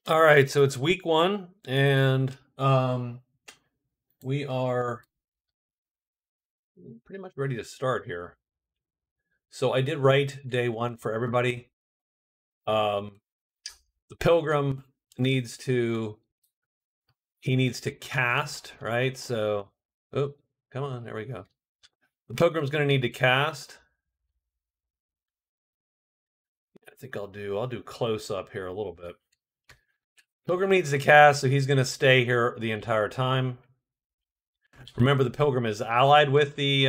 All right, so it's week one, and we are pretty much ready to start here. So I did write day one for everybody. Um, the pilgrim needs to he needs to cast, right? So, oh, come on, there we go. The pilgrim's going to need to cast. I think I'll do close up here a little bit. Pilgrim needs to cast, so he's going to stay here the entire time. Remember, the pilgrim is allied with the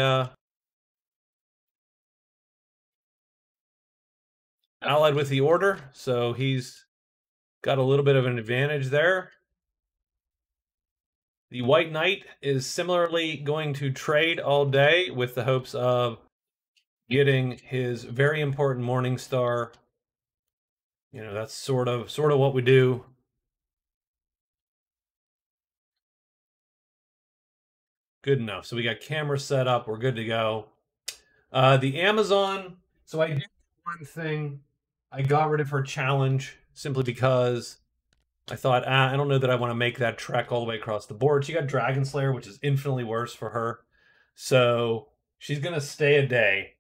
order, so he's got a little bit of an advantage there. The White Knight is similarly going to trade all day with the hopes of getting his very important Morning Star. You know, that's sort of what we do. Good enough. So we got camera set up. We're good to go. The Amazon. So I did one thing. I got rid of her challenge simply because I thought, I don't know that I want to make that trek all the way across the board. She got Dragon Slayer, which is infinitely worse for her. So she's going to stay a day.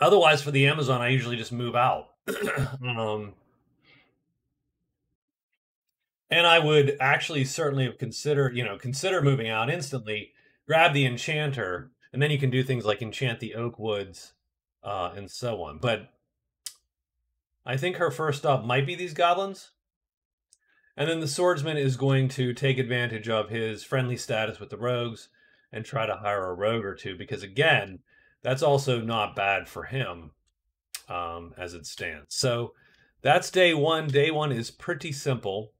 Otherwise, for the Amazon, I usually just move out. And I would actually certainly consider moving out instantly, grab the enchanter, and then you can do things like enchant the oak woods, and so on. But I think her first up might be these goblins. And then the swordsman is going to take advantage of his friendly status with the rogues and try to hire a rogue or two, because again, that's also not bad for him, as it stands. So that's day one. Day one is pretty simple.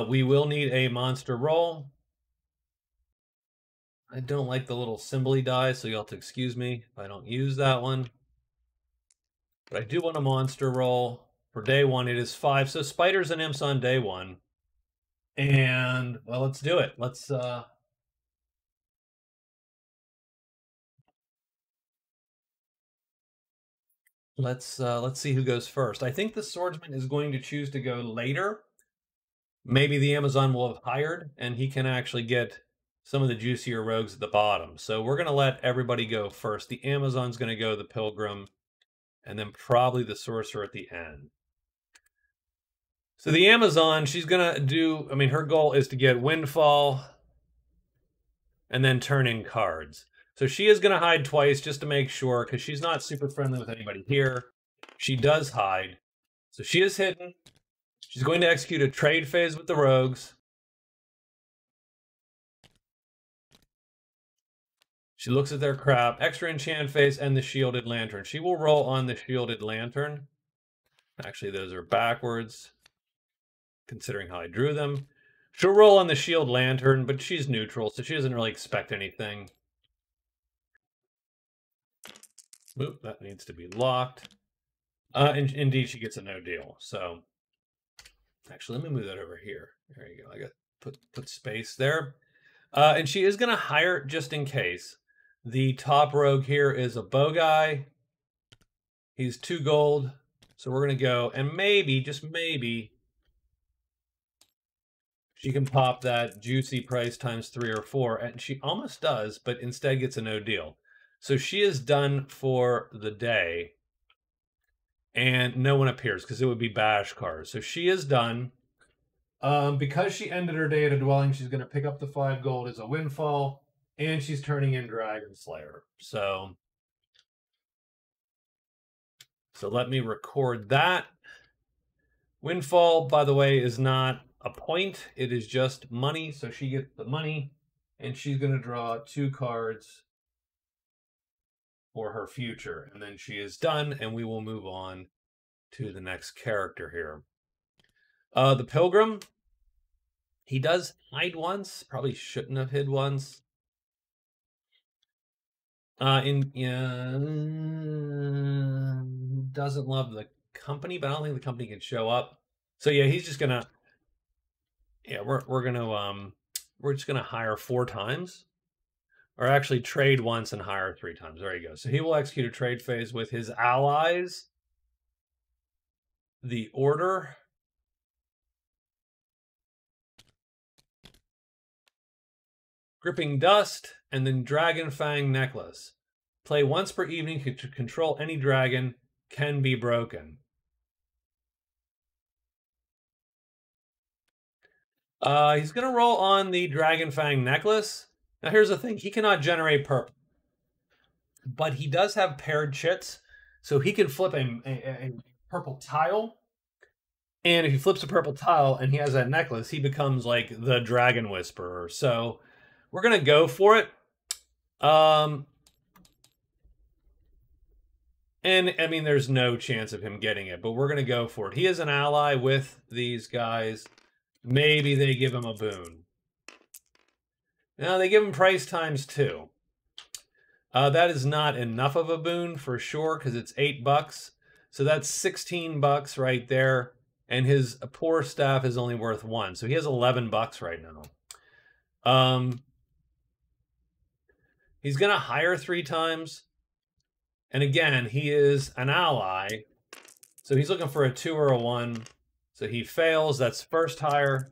We will need a monster roll. I don't like the little symbol die, so you'll have to excuse me if I don't use that one. But I do want a monster roll. For day one, it is 5. So spiders and imps on day one. And, well, let's do it. Let's see who goes first. I think the swordsman is going to choose to go later. Maybe the Amazon will have hired, and he can actually get some of the juicier rogues at the bottom. So we're going to let everybody go first. The Amazon's going to go the pilgrim, and then probably the sorcerer at the end. So the Amazon, she's going to do, I mean, her goal is to get Windfall and then turn in cards. So she is going to hide twice just to make sure, because she's not super friendly with anybody here. She does hide. So she is hidden. She's going to execute a trade phase with the rogues. She looks at their crap, extra enchant phase, and the shielded lantern. She will roll on the shielded lantern. Actually, those are backwards, considering how I drew them. She'll roll on the shield lantern, but she's neutral, so she doesn't really expect anything. Oop, that needs to be locked. And indeed, she gets a no deal. So, actually, let me move that over here. There you go. I got put space there. And she is going to hire just in case. The top rogue here is a bow guy. He's 2 gold. So we're going to go, and maybe, just maybe, she can pop that juicy price times 3 or 4. And she almost does, but instead gets a no deal. So she is done for the day. And no one appears, because it would be bash cards. So she is done. Because she ended her day at a dwelling, she's going to pick up the 5 gold as a windfall. And she's turning in Dragon Slayer. So let me record that. Windfall, by the way, is not a point. It is just money. So she gets the money. And she's going to draw 2 cards for her future. And then she is done. And we will move on to the next character here. The Pilgrim. He does hide once. Probably shouldn't have hid once. Doesn't love the company, but I don't think the company can show up. So yeah, he's just gonna. Yeah, we're just gonna hire 4 times, or actually trade once and hire 3 times. There you go. So he will execute a trade phase with his allies. the order. Gripping Dust, and then Dragon Fang Necklace. Play once per evening to control any dragon, can be broken. He's going to roll on the Dragon Fang Necklace. Now here's the thing, he cannot generate purple. But he does have paired chits, so he can flip a purple tile. And if he flips a purple tile and he has that necklace, he becomes like the Dragon Whisperer. So we're going to go for it. And, I mean, there's no chance of him getting it, but we're going to go for it. He is an ally with these guys. Maybe they give him a boon. No, they give him price times 2. That is not enough of a boon for sure, because it's $8. So that's 16 bucks right there. And his poor staff is only worth 1. So he has 11 bucks right now. He's going to hire 3 times. And again, he is an ally. So he's looking for a 2 or a 1. So he fails. That's first hire.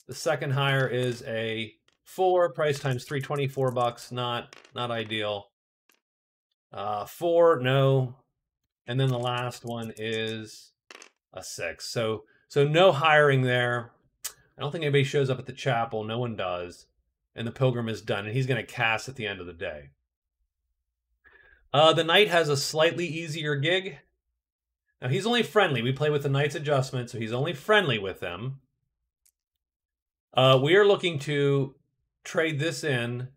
The second hire is a 4. Price times 3, 24 bucks. Not ideal. 4, no. And then the last one is a 6. So no hiring there. I don't think anybody shows up at the chapel. No one does. And the Pilgrim is done. And he's going to cast at the end of the day. The Knight has a slightly easier gig. Now, he's only friendly. We play with the Knight's adjustment, so he's only friendly with them. We are looking to trade this in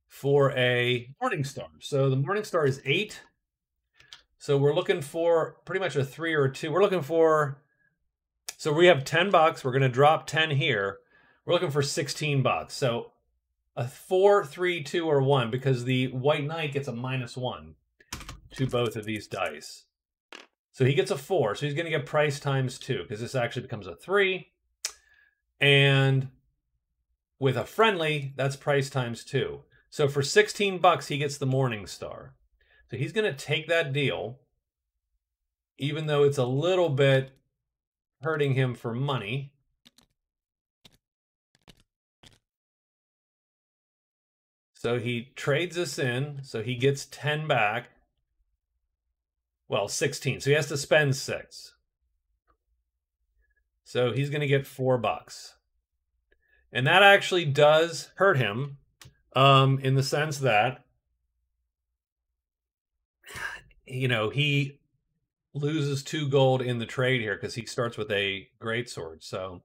for a Morningstar. So the Morningstar is 8. So we're looking for pretty much a 3 or a 2. We're looking for... So we have 10 bucks. We're going to drop 10 here. We're looking for 16 bucks. So a 4, 3, 2, or 1, because the White Knight gets a -1 to both of these dice. So he gets a 4. So he's going to get price times 2, because this actually becomes a 3. And with a friendly, that's price times 2. So for 16 bucks, he gets the Morningstar. So he's going to take that deal, even though it's a little bit hurting him for money. So he trades this in, so he gets 10 back. Well, 16, so he has to spend 6. So he's going to get 4 bucks. And that actually does hurt him, in the sense that, you know, he loses 2 gold in the trade here because he starts with a greatsword. So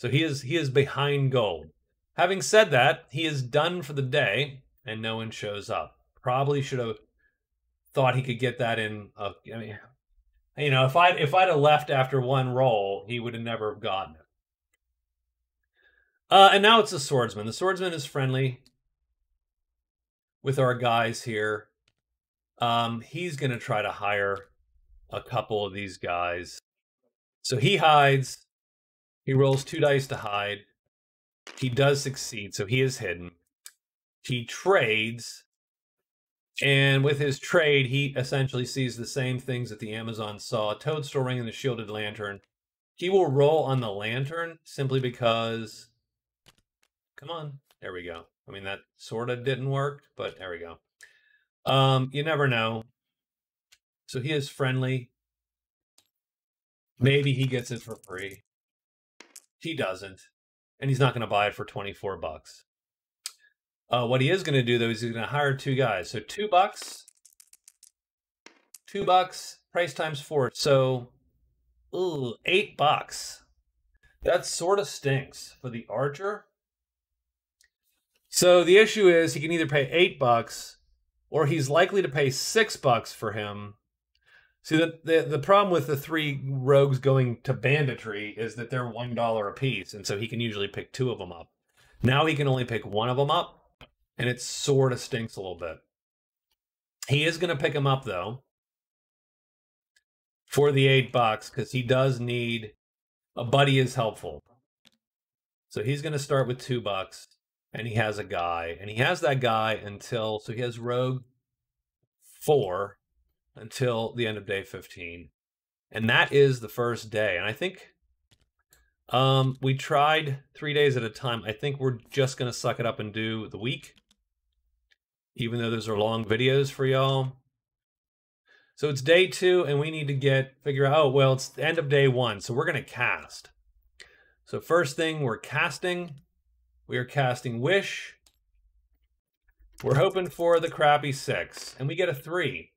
he is behind gold. Having said that, he is done for the day, and no one shows up. Probably should have thought he could get that in. I mean, you know, if I'd have left after 1 roll, he would have never gotten it. And now it's the swordsman. The swordsman is friendly with our guys here. He's going to try to hire a couple of these guys. So he hides. He rolls 2 dice to hide. He does succeed, so he is hidden. He trades, and with his trade, he essentially sees the same things that the Amazon saw. A toadstool ring and the shielded lantern. He will roll on the lantern simply because... Come on. There we go. I mean, that sort of didn't work, but there we go. You never know. So he is friendly. Maybe he gets it for free. He doesn't. And he's not going to buy it for 24 bucks. What he is going to do, though, is he's going to hire 2 guys. So 2 bucks. 2 bucks. Price times 4. So, ooh, 8 bucks. That sort of stinks for the archer. So the issue is he can either pay 8 bucks, or he's likely to pay 6 bucks for him. See, the problem with the 3 rogues going to banditry is that they're $1 a piece, and so he can usually pick 2 of them up. Now he can only pick 1 of them up, and it sort of stinks a little bit. He is going to pick him up, though, for the 8 bucks, because he does need... A buddy is helpful. So he's going to start with 2 bucks, and he has a guy. And he has that guy until... So he has rogue 4... until the end of day 15. And that is the first day. And I think we tried 3 days at a time. I think we're just going to suck it up and do the week, even though those are long videos for y'all. So it's day 2, and we need to figure out, oh, well, it's the end of day 1, so we're going to cast. So first thing we're casting, we are casting Wish. We're hoping for the crappy 6, and we get a 3.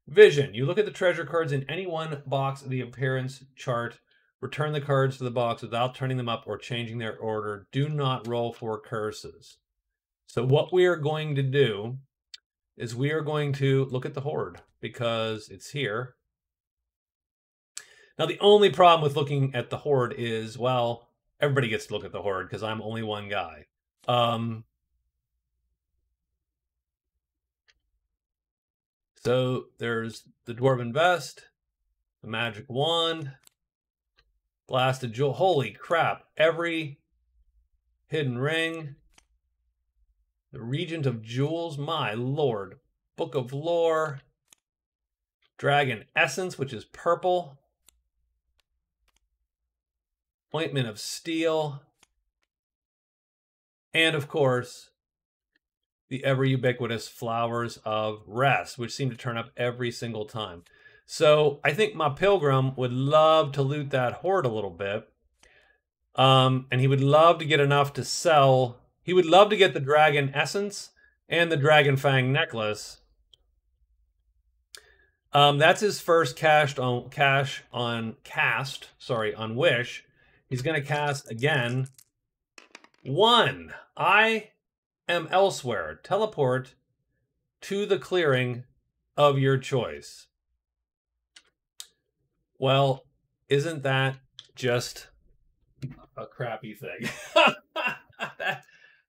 Vision. You look at the treasure cards in any one box of the appearance chart. Return the cards to the box without turning them up or changing their order. Do not roll for curses. So what we are going to do is we are going to look at the hoard because it's here. Now, the only problem with looking at the hoard is, well, everybody gets to look at the hoard because I'm only one guy. So there's the Dwarven Vest, the Magic Wand, Blasted Jewel. Holy crap. Every hidden ring. The Regent of Jewels. My lord. Book of Lore. Dragon Essence, which is purple. Ointment of Steel. And, of course, the ever-ubiquitous Flowers of Rest, which seem to turn up every single time. So I think my Pilgrim would love to loot that hoard a little bit. And he would love to get enough to sell. He would love to get the Dragon Essence and the Dragon Fang Necklace. That's his first cast on Wish. He's going to cast again. 1. I am elsewhere. Teleport to the clearing of your choice. Well, isn't that just a crappy thing?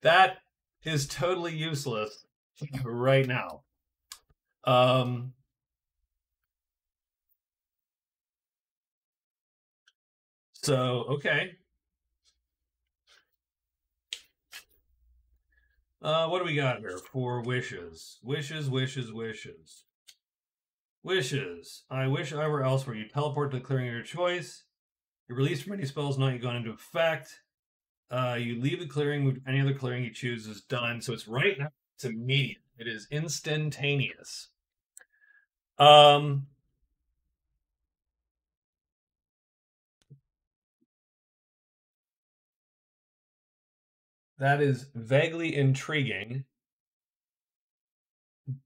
that is totally useless right now. So, okay. What do we got here for wishes? Wishes. I wish I were elsewhere. You teleport to the clearing of your choice. You're released from any spells not yet gone into effect. You leave the clearing, move to any other clearing you choose is done. So it's right now. It's immediate. It is instantaneous. That is vaguely intriguing,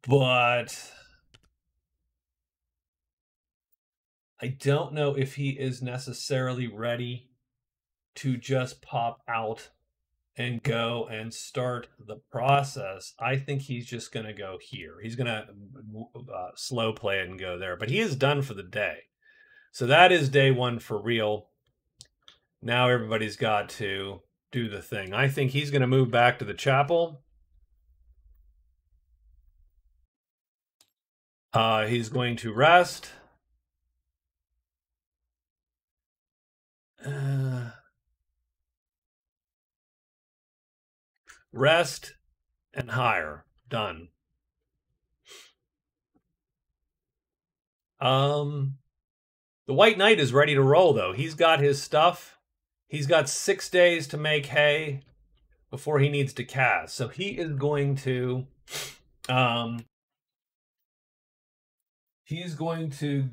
but I don't know if he is necessarily ready to just pop out and go and start the process. I think he's just going to go here. He's going to slow play it and go there. But he is done for the day. So that is day 1 for real. Now everybody's got to do the thing. I think he's going to move back to the chapel. He's going to rest. Rest and hire. Done. The White Knight is ready to roll, though. He's got his stuff. He's got 6 days to make hay before he needs to cast. So he is going to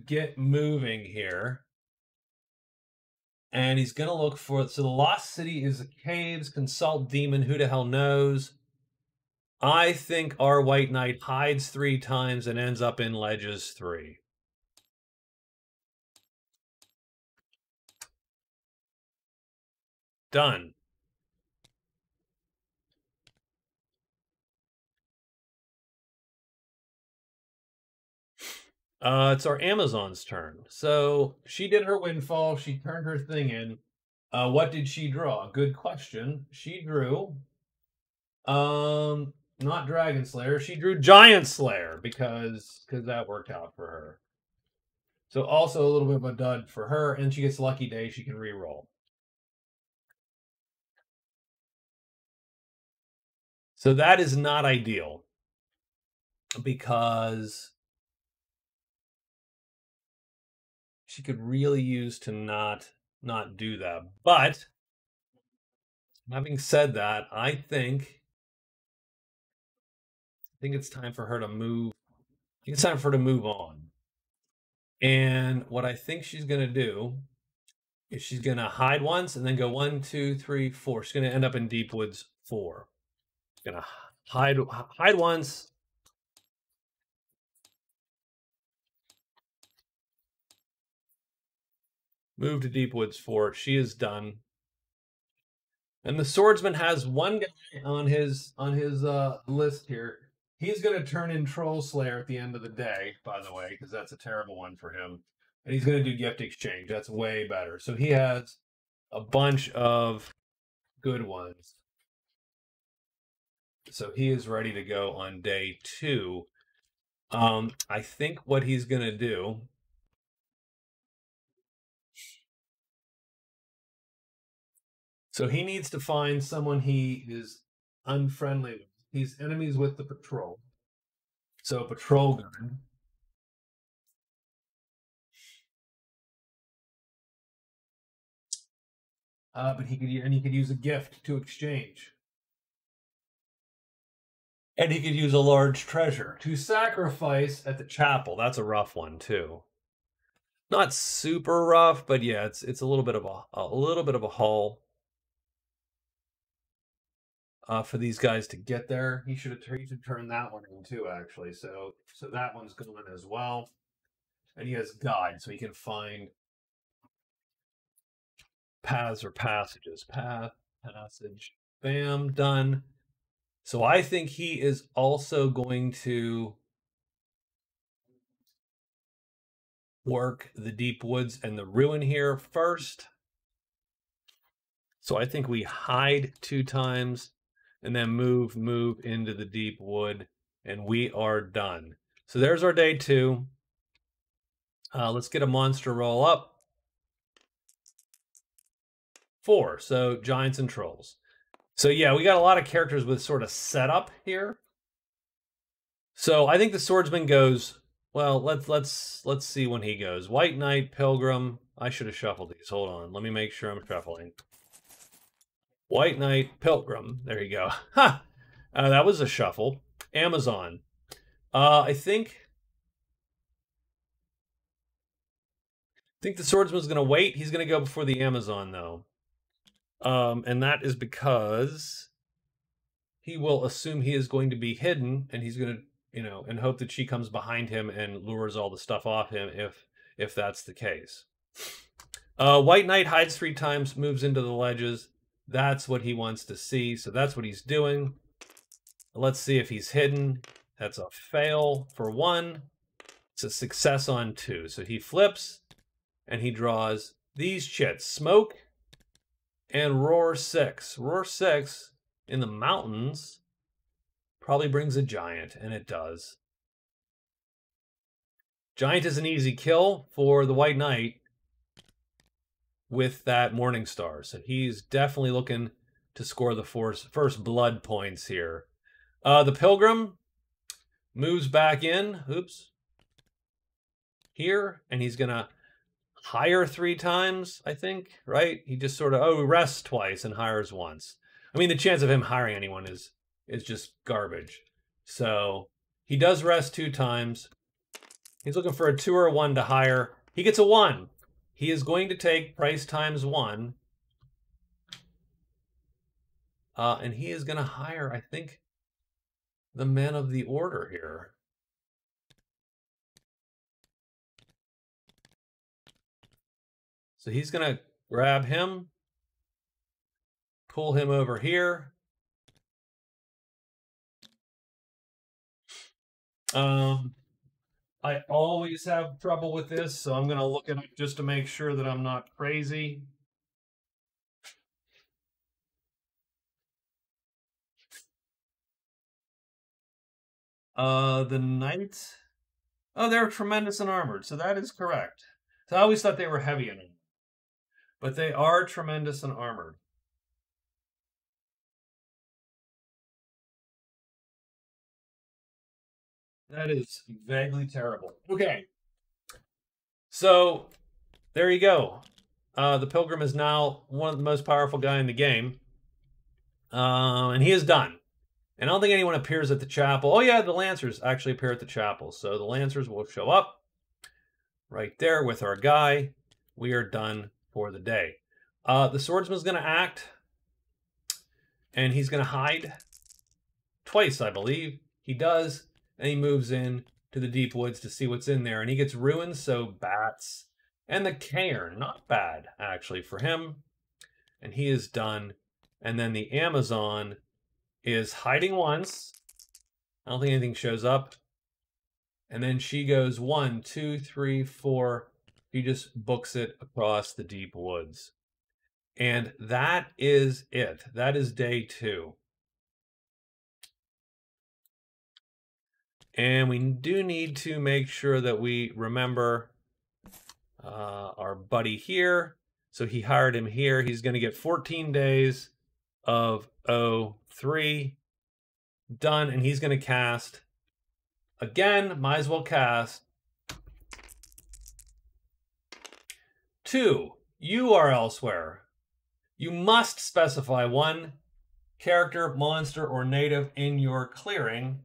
get moving here. And he's going to look for... So the Lost City is the caves. Consult Demon. Who the hell knows? I think our White Knight hides 3 times and ends up in Ledges 3. Done. It's our Amazon's turn. So she did her windfall. She turned her thing in. What did she draw? Good question. She drew... not Dragon Slayer. She drew Giant Slayer because that worked out for her. So also a little bit of a dud for her, and she gets Lucky Day. She can re-roll. So that is not ideal because she could really use to not do that. But having said that, I think it's time for her to move. I think it's time for her to move on. And what I think she's going to do is she's going to hide once and then go 1, 2, 3, 4. She's going to end up in Deep Woods 4. She's going to hide once. Move to Deep Woods 4. She is done. And the swordsman has one guy on his list here. He's going to turn in Troll Slayer at the end of the day, by the way, because that's a terrible one for him. And he's going to do gift exchange. That's way better. So he has a bunch of good ones. So he is ready to go on day 2. I think what he's going to do. So he needs to find someone he is unfriendly with. He's enemies with the patrol. So patrol gun. But he could use a gift to exchange. And he could use a large treasure to sacrifice at the chapel. That's a rough one too. Not super rough, but yeah, it's a little bit of a haul for these guys to get there. He should turn that one in too, actually. So that one's going as well. And he has guide, so he can find paths or passages. Path, passage, bam, done. So I think he is also going to work the Deep Woods and the Ruin here first. So I think we hide 2 times and then move into the Deep Wood, and we are done. So there's our day 2. Let's get a monster roll up. 4. So giants and trolls. So yeah, we got a lot of characters with sort of setup here. So I think the swordsman goes, well, let's see when he goes. White Knight, Pilgrim. I should have shuffled these. Hold on. Let me make sure I'm shuffling. White Knight, Pilgrim. There you go. Ha! That was a shuffle. Amazon. I think the swordsman's going to wait. He's going to go before the Amazon, though. And that is because he will assume he is going to be hidden, and he's going to, and hope that she comes behind him and lures all the stuff off him if that's the case. White Knight hides 3 times, moves into the ledges. That's what he wants to see, so that's what he's doing. Let's see if he's hidden. That's a fail for 1. It's a success on 2. So he flips, and he draws these chits. Smoke and Roar 6. Roar 6 in the mountains probably brings a giant, and it does. Giant is an easy kill for the White Knight with that Morning Star. So he's definitely looking to score the first blood points here. The Pilgrim moves back in. Oops. Here, and he's going to hire 3 times, I think, right? He just sort of, rests twice and hires once. I mean, the chance of him hiring anyone is just garbage. So he does rest 2 times. He's looking for a 2 or a 1 to hire. He gets a 1. He is going to take price times 1. And he is going to hire, I think, the men of the order here. So he's going to grab him, pull him over here. I always have trouble with this, so I'm going to look at it just to make sure that I'm not crazy. The knights. Oh, they're tremendous and armored, so that is correct. So I always thought they were heavy in them. But they are tremendous and armored. That is vaguely terrible. Okay. So there you go. The Pilgrim is now one of the most powerful guy in the game. And he is done. And I don't think anyone appears at the chapel. Oh yeah, the Lancers actually appear at the chapel. So the Lancers will show up right there with our guy. We are done for the day. The swordsman's going to act. And he's going to hide twice, I believe. He does. And he moves in to the deep woods to see what's in there. And he gets ruined, so bats. And the cairn, not bad, actually, for him. And he is done. And then the Amazon is hiding once. I don't think anything shows up. And then she goes 1, 2, 3, 4. She just books it across the deep woods. And that is it. That is day 2. And we do need to make sure that we remember our buddy here. So he hired him here. He's going to get 14 days of 03 done. And he's going to cast again. Might as well cast 2. You are elsewhere. You must specify 1 character, monster, or native in your clearing.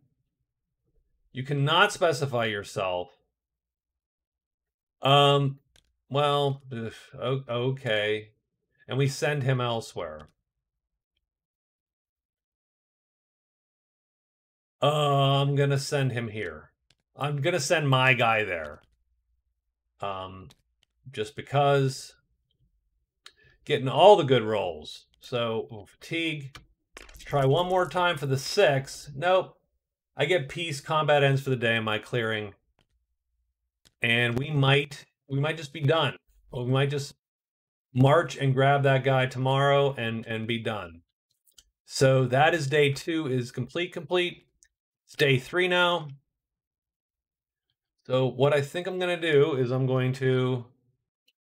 You cannot specify yourself. Well, okay. And we send him elsewhere. I'm gonna send him here. I'm gonna send my guy there. Just because. Getting all the good rolls. So, fatigue. Let's try one more time for the 6. Nope. I get peace. Combat ends for the day in my clearing. And we might just be done. Or we might just march and grab that guy tomorrow and be done. So that is day 2 is complete. It's day 3 now. So what I think I'm going to do is I'm going to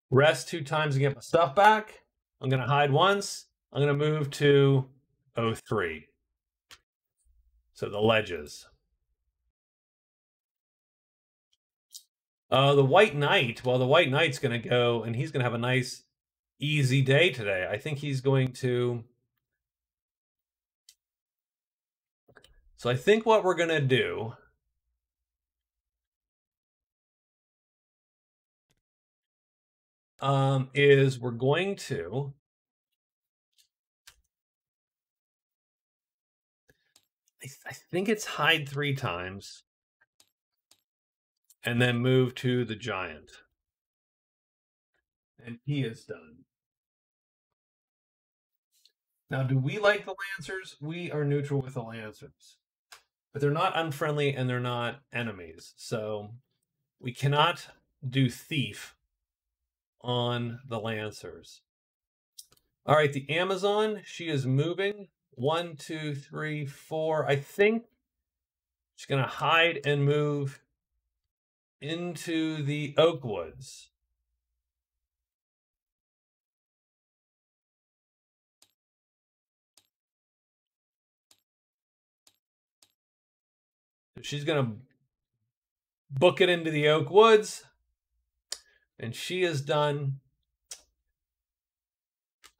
rest 2 times and get my stuff back. I'm going to hide once. I'm going to move to 03. So the ledges. The White Knight. Well, the White Knight's going to go, and he's going to have a nice, easy day today. I think he's going to... So I think what we're going to do... is we're going to... I think it's hide 3 times. And then move to the giant. And he is done. Now, do we like the Lancers? We are neutral with the Lancers. But they're not unfriendly and they're not enemies. So we cannot do thief on the Lancers. All right, the Amazon, she is moving. 1, 2, 3, 4. I think she's going to hide and move into the oak woods. She's going to book it into the oak woods. And she is done.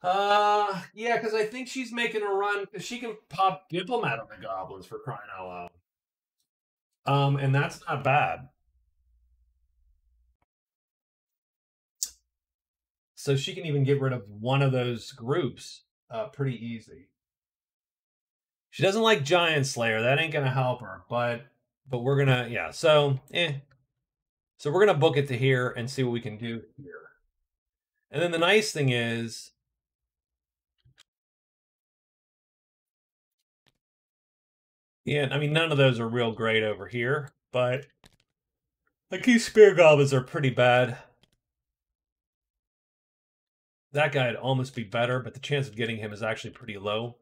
Yeah, because I think she's making a run because she can pop Diplomat on the goblins for crying out loud. And that's not bad. So she can even get rid of one of those groups pretty easy. She doesn't like Giant Slayer. That ain't gonna help her, but we're gonna, yeah, so So we're gonna book it to here and see what we can do here. And then the nice thing is yeah, I mean, none of those are real great over here, but like these spear goblins are pretty bad. That guy'd almost be better, but the chance of getting him is actually pretty low.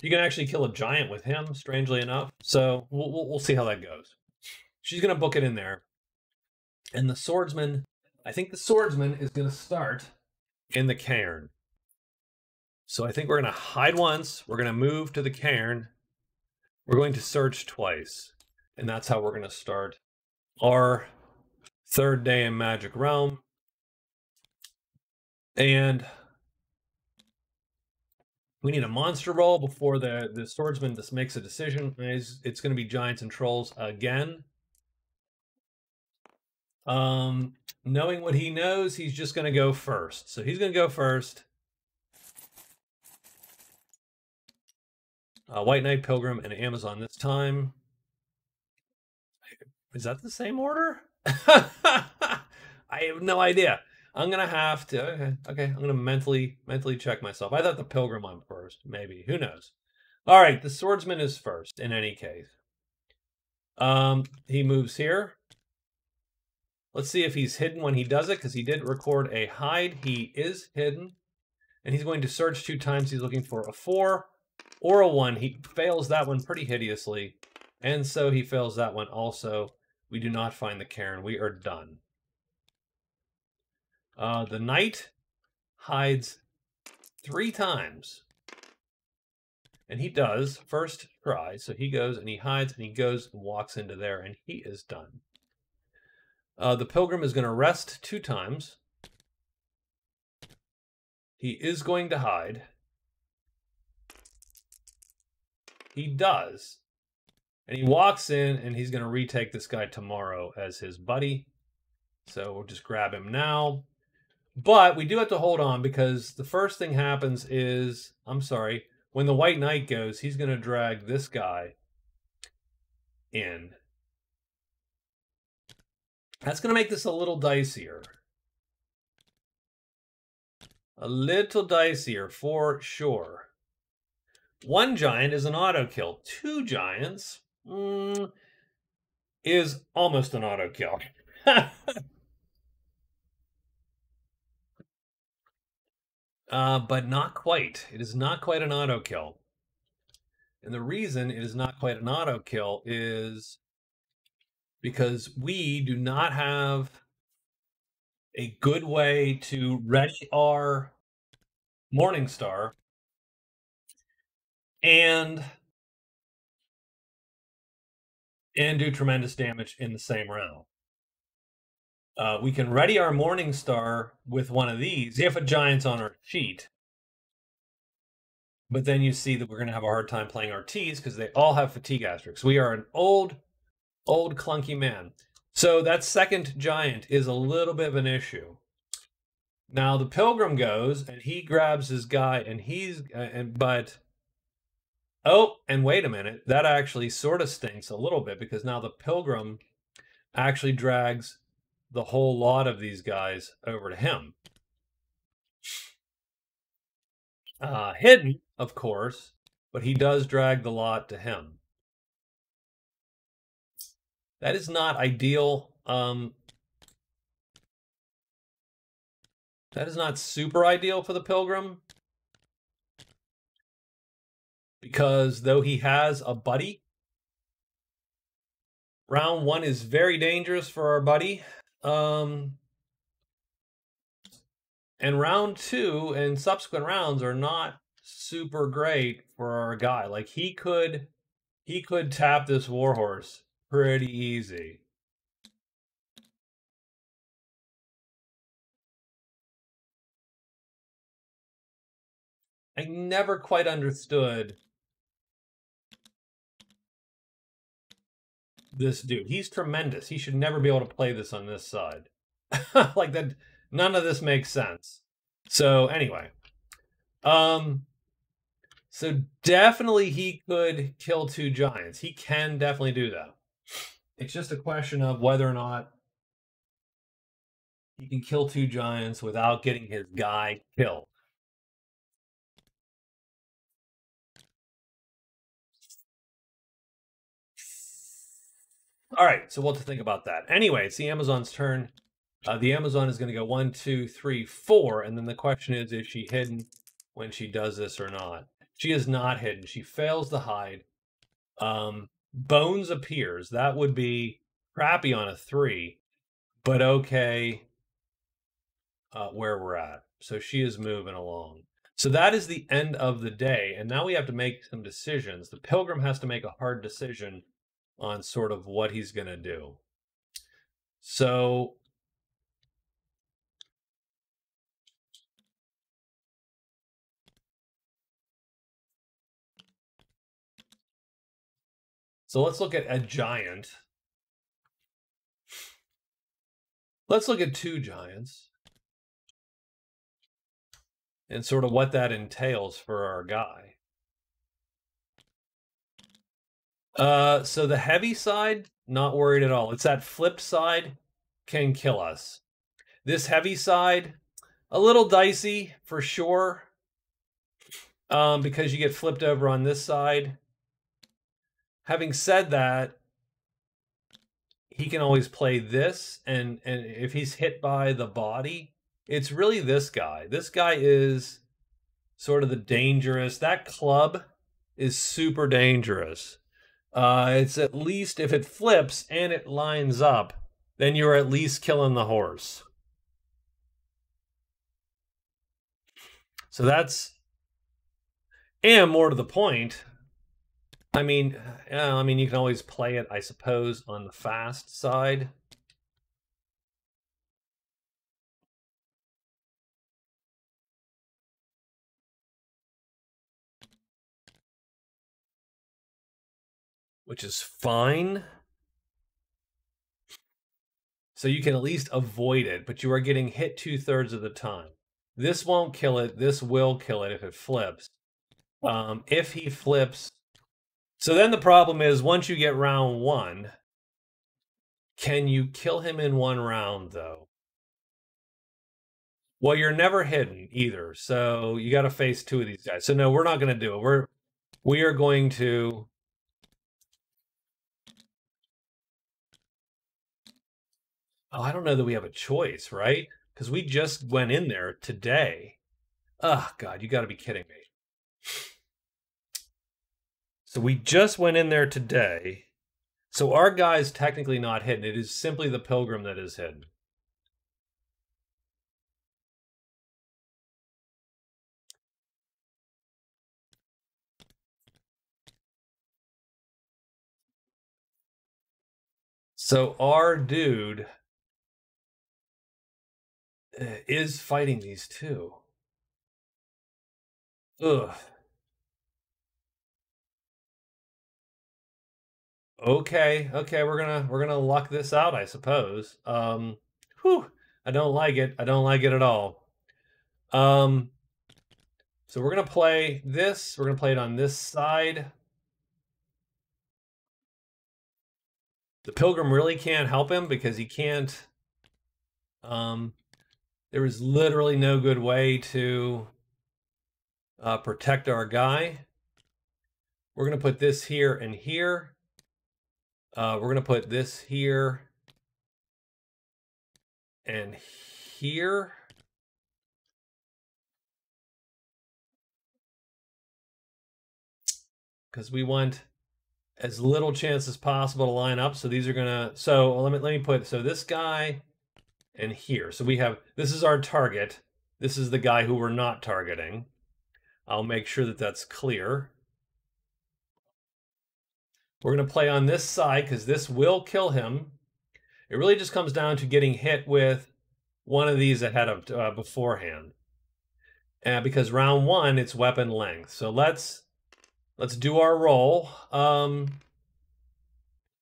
You can actually kill a giant with him, strangely enough. So we'll see how that goes. She's going to book it in there. And the swordsman, I think the swordsman is going to start in the cairn. So I think we're going to hide once. We're going to move to the cairn. We're going to search twice. And that's how we're going to start our 3rd day in Magic Realm. And we need a monster roll before the swordsman just makes a decision. It's going to be giants and trolls again. Knowing what he knows, he's just going to go first. So he's going to go first. White Knight, Pilgrim, and Amazon this time. Is that the same order? I have no idea. I'm gonna have to. Okay, I'm gonna mentally check myself. I thought the Pilgrim went first. Maybe. Who knows? All right, the Swordsman is first in any case. He moves here. Let's see if he's hidden when he does it, because he did record a hide. He is hidden, and he's going to search 2 times. He's looking for a 4 or a 1. He fails that one pretty hideously, and so he fails that one also. We do not find the cairn. We are done. The knight hides 3 times. And he does first try. So he goes and he hides and he goes and walks into there and he is done. The pilgrim is going to rest 2 times. He is going to hide. He does. And he walks in and he's going to retake this guy tomorrow as his buddy. So we'll just grab him now. But we do have to hold on because the first thing happens is, I'm sorry, when the White Knight goes, he's going to drag this guy in. That's going to make this a little dicier. A little dicier for sure. 1 giant is an auto kill. 2 giants is almost an auto kill. But not quite. It is not quite an auto kill. And the reason it is not quite an auto kill is because we do not have a good way to ready our Morning Star and do tremendous damage in the same round. We can ready our Morning Star with one of these if a giant's on our sheet. But then you see that we're going to have a hard time playing our T's because they all have fatigue asterisks. We are an old clunky man. So that second giant is a little bit of an issue. Now the pilgrim goes and he grabs his guy and he's oh, and wait a minute, that actually sort of stinks a little bit because now the pilgrim actually drags the whole lot of these guys over to him. Hidden, of course, but he does drag the lot to him. That is not ideal. That is not super ideal for the pilgrim. Because though he has a buddy, round 1 is very dangerous for our buddy. And round 2 and subsequent rounds are not super great for our guy. Like he could tap this warhorse pretty easy. I never quite understood this dude. He's tremendous. He should never be able to play this on this side. Like that, none of this makes sense. So anyway, so definitely he could kill 2 giants. He can definitely do that. It's just a question of whether or not he can kill 2 giants without getting his guy killed. All right, so we'll have to think about that. Anyway, it's the Amazon's turn. The Amazon is going to go 1, 2, 3, 4, and then the question is she hidden when she does this or not? She is not hidden. She fails to hide. Bones appears. That would be crappy on a 3, but okay where we're at. So she is moving along. So that is the end of the day, and now we have to make some decisions. The pilgrim has to make a hard decision on sort of what he's going to do. So So let's look at a giant. Let's look at two giants and sort of what that entails for our guy. So the heavy side, not worried at all. It's that flipped side can kill us. This heavy side, a little dicey for sure, because you get flipped over on this side. Having said that, he can always play this, and if he's hit by the body, it's really this guy. This guy is sort of the dangerous. That club is super dangerous. It's at least, if it flips and it lines up, then you're at least killing the horse. So that's, and more to the point, I mean, you can always play it, I suppose, on the fast side. Which is fine. So you can at least avoid it, but you are getting hit 2/3 of the time. This won't kill it. This will kill it if it flips. If he flips. So then the problem is, once you get round 1, can you kill him in 1 round, though? Well, you're never hidden either, so you got to face 2 of these guys. So no, we're not going to do it. We are going to. Oh, I don't know that we have a choice, right? Because we just went in there today. Oh, God, you got to be kidding me. So we just went in there today. So our guy's technically not hidden. It is simply the Pilgrim that is hidden. So our dude is fighting these two. Ugh. Okay, we're gonna luck this out, I suppose. Whew, I don't like it. I don't like it at all. So we're gonna play this. We're gonna play it on this side. The Pilgrim really can't help him because he can't. There is literally no good way to protect our guy. We're gonna put this here and here. We're gonna put this here and here. Because we want as little chance as possible to line up. So these are gonna, so let me put, so this guy and here. So we have, this is our target. This is the guy who we're not targeting. I'll make sure that that's clear. We're gonna play on this side because this will kill him. It really just comes down to getting hit with one of these ahead of beforehand. Because round 1, it's weapon length. So let's do our roll. And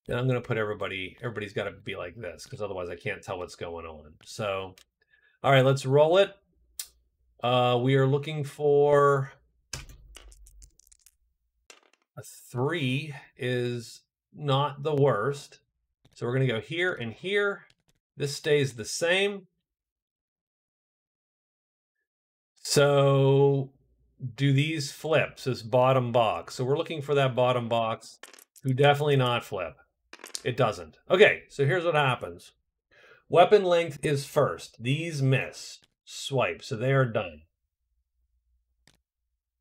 I'm going to put everybody's got to be like this because otherwise I can't tell what's going on. So, all right, let's roll it. We are looking for a 3 is not the worst. So we're going to go here and here. This stays the same. So do these flips, this bottom box. So we're looking for that bottom box. Who definitely not flip. It doesn't. Okay, so here's what happens. Weapon length is first. These miss. Swipe, so they are done.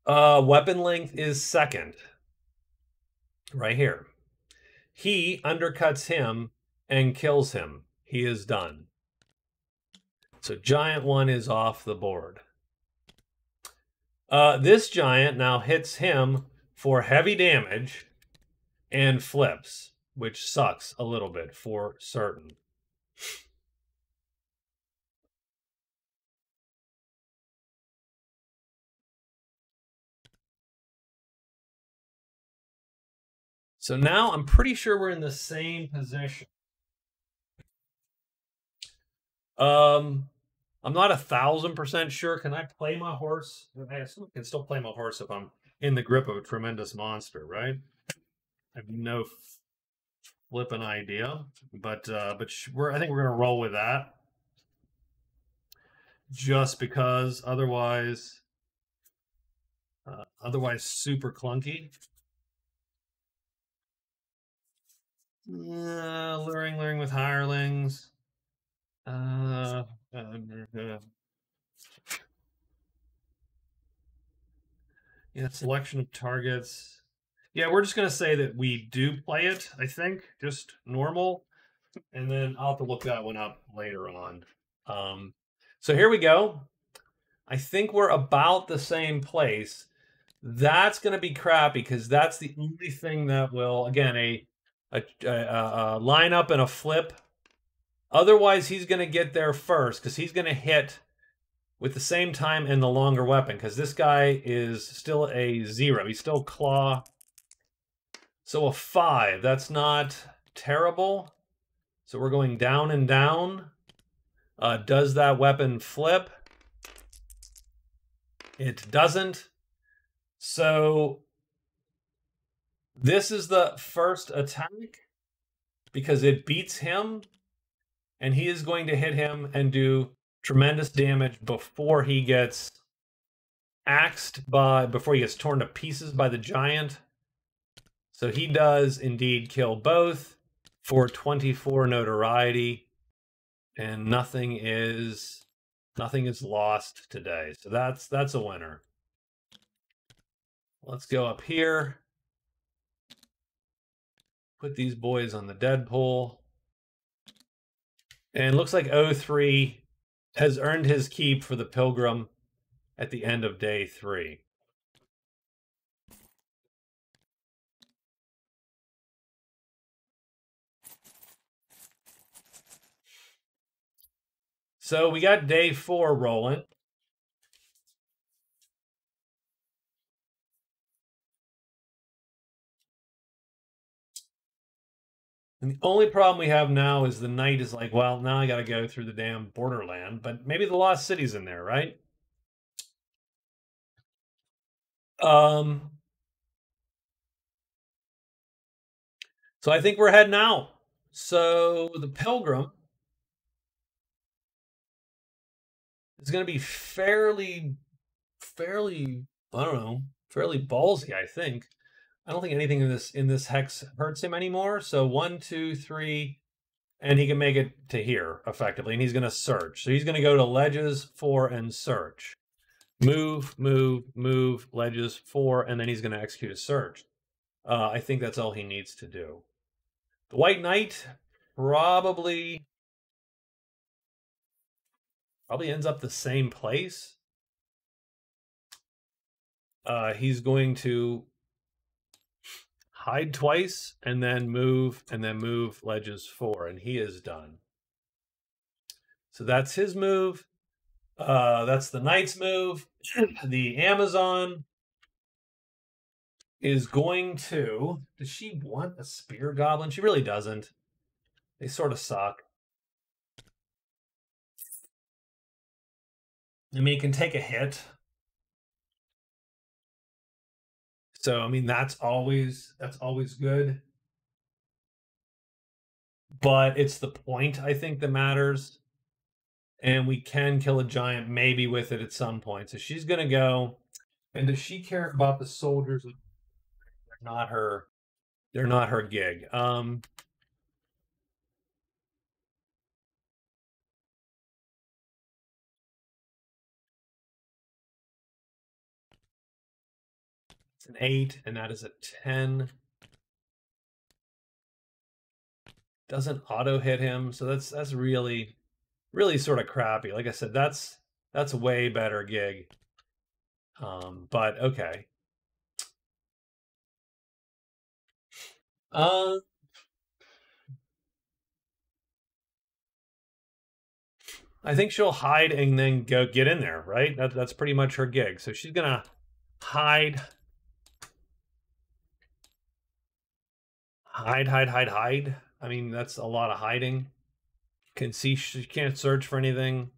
Weapon length is second. Right here. He undercuts him and kills him. He is done. So giant 1 is off the board. This giant now hits him for heavy damage and flips, which sucks a little bit for certain. So now I'm pretty sure we're in the same position. I'm not 1,000% sure. Can I play my horse? I assume I can still play my horse if I'm in the grip of a tremendous monster, right? I have no flipping idea, but I think we're gonna roll with that, just because otherwise super clunky. Luring with hirelings. Yeah, selection of targets. Yeah, we're just gonna say that we do play it, I think, just normal. And then I'll have to look that one up later on. So here we go. I think we're about the same place. That's going to be crappy because that's the only thing that will, again, a line up and a flip. Otherwise, he's going to get there first because he's going to hit with the same time and the longer weapon because this guy is still a 0. He's still claw. So a 5. That's not terrible. So we're going down and down. Does that weapon flip? It doesn't. So this is the first attack because it beats him, and he is going to hit him and do tremendous damage before he gets before he gets torn to pieces by the giant. So he does indeed kill both for 24 notoriety, and nothing is lost today. So that's a winner. Let's go up here. Put these boys on the Deadpool. And it looks like 03 has earned his keep for the Pilgrim at the end of day 3. So we got day 4 rolling. And the only problem we have now is the knight is like, well, now I got to go through the damn borderland. But maybe the Lost City's in there, right? So I think we're heading out. So the Pilgrim is going to be fairly, I don't know, fairly ballsy, I think. I don't think anything in this hex hurts him anymore. So 1, 2, 3, and he can make it to here effectively, and he's going to search. So he's going to go to ledges 4 and search. Move, move, move, ledges 4, and then he's going to execute a search. I think that's all he needs to do. The White Knight probably ends up the same place. He's going to hide twice and then move ledges 4, and he is done. So that's his move. That's the Knight's move. The Amazon is going to... Does she want a Spear Goblin? She really doesn't. They sort of suck. I mean, it can take a hit. So, I mean, that's always good. But it's the point, I think, that matters. And we can kill a giant maybe with it at some point. So she's going to go. And does she care about the soldiers? They're not her gig. It's an 8, and that is a 10. Doesn't auto hit him, so that's really sort of crappy. Like I said, that's a way better gig. But okay. I think she'll hide and then go get in there, right? That's pretty much her gig. So she's gonna hide. Hide, hide, hide, hide. I mean, that's a lot of hiding. Can see she can't search for anything.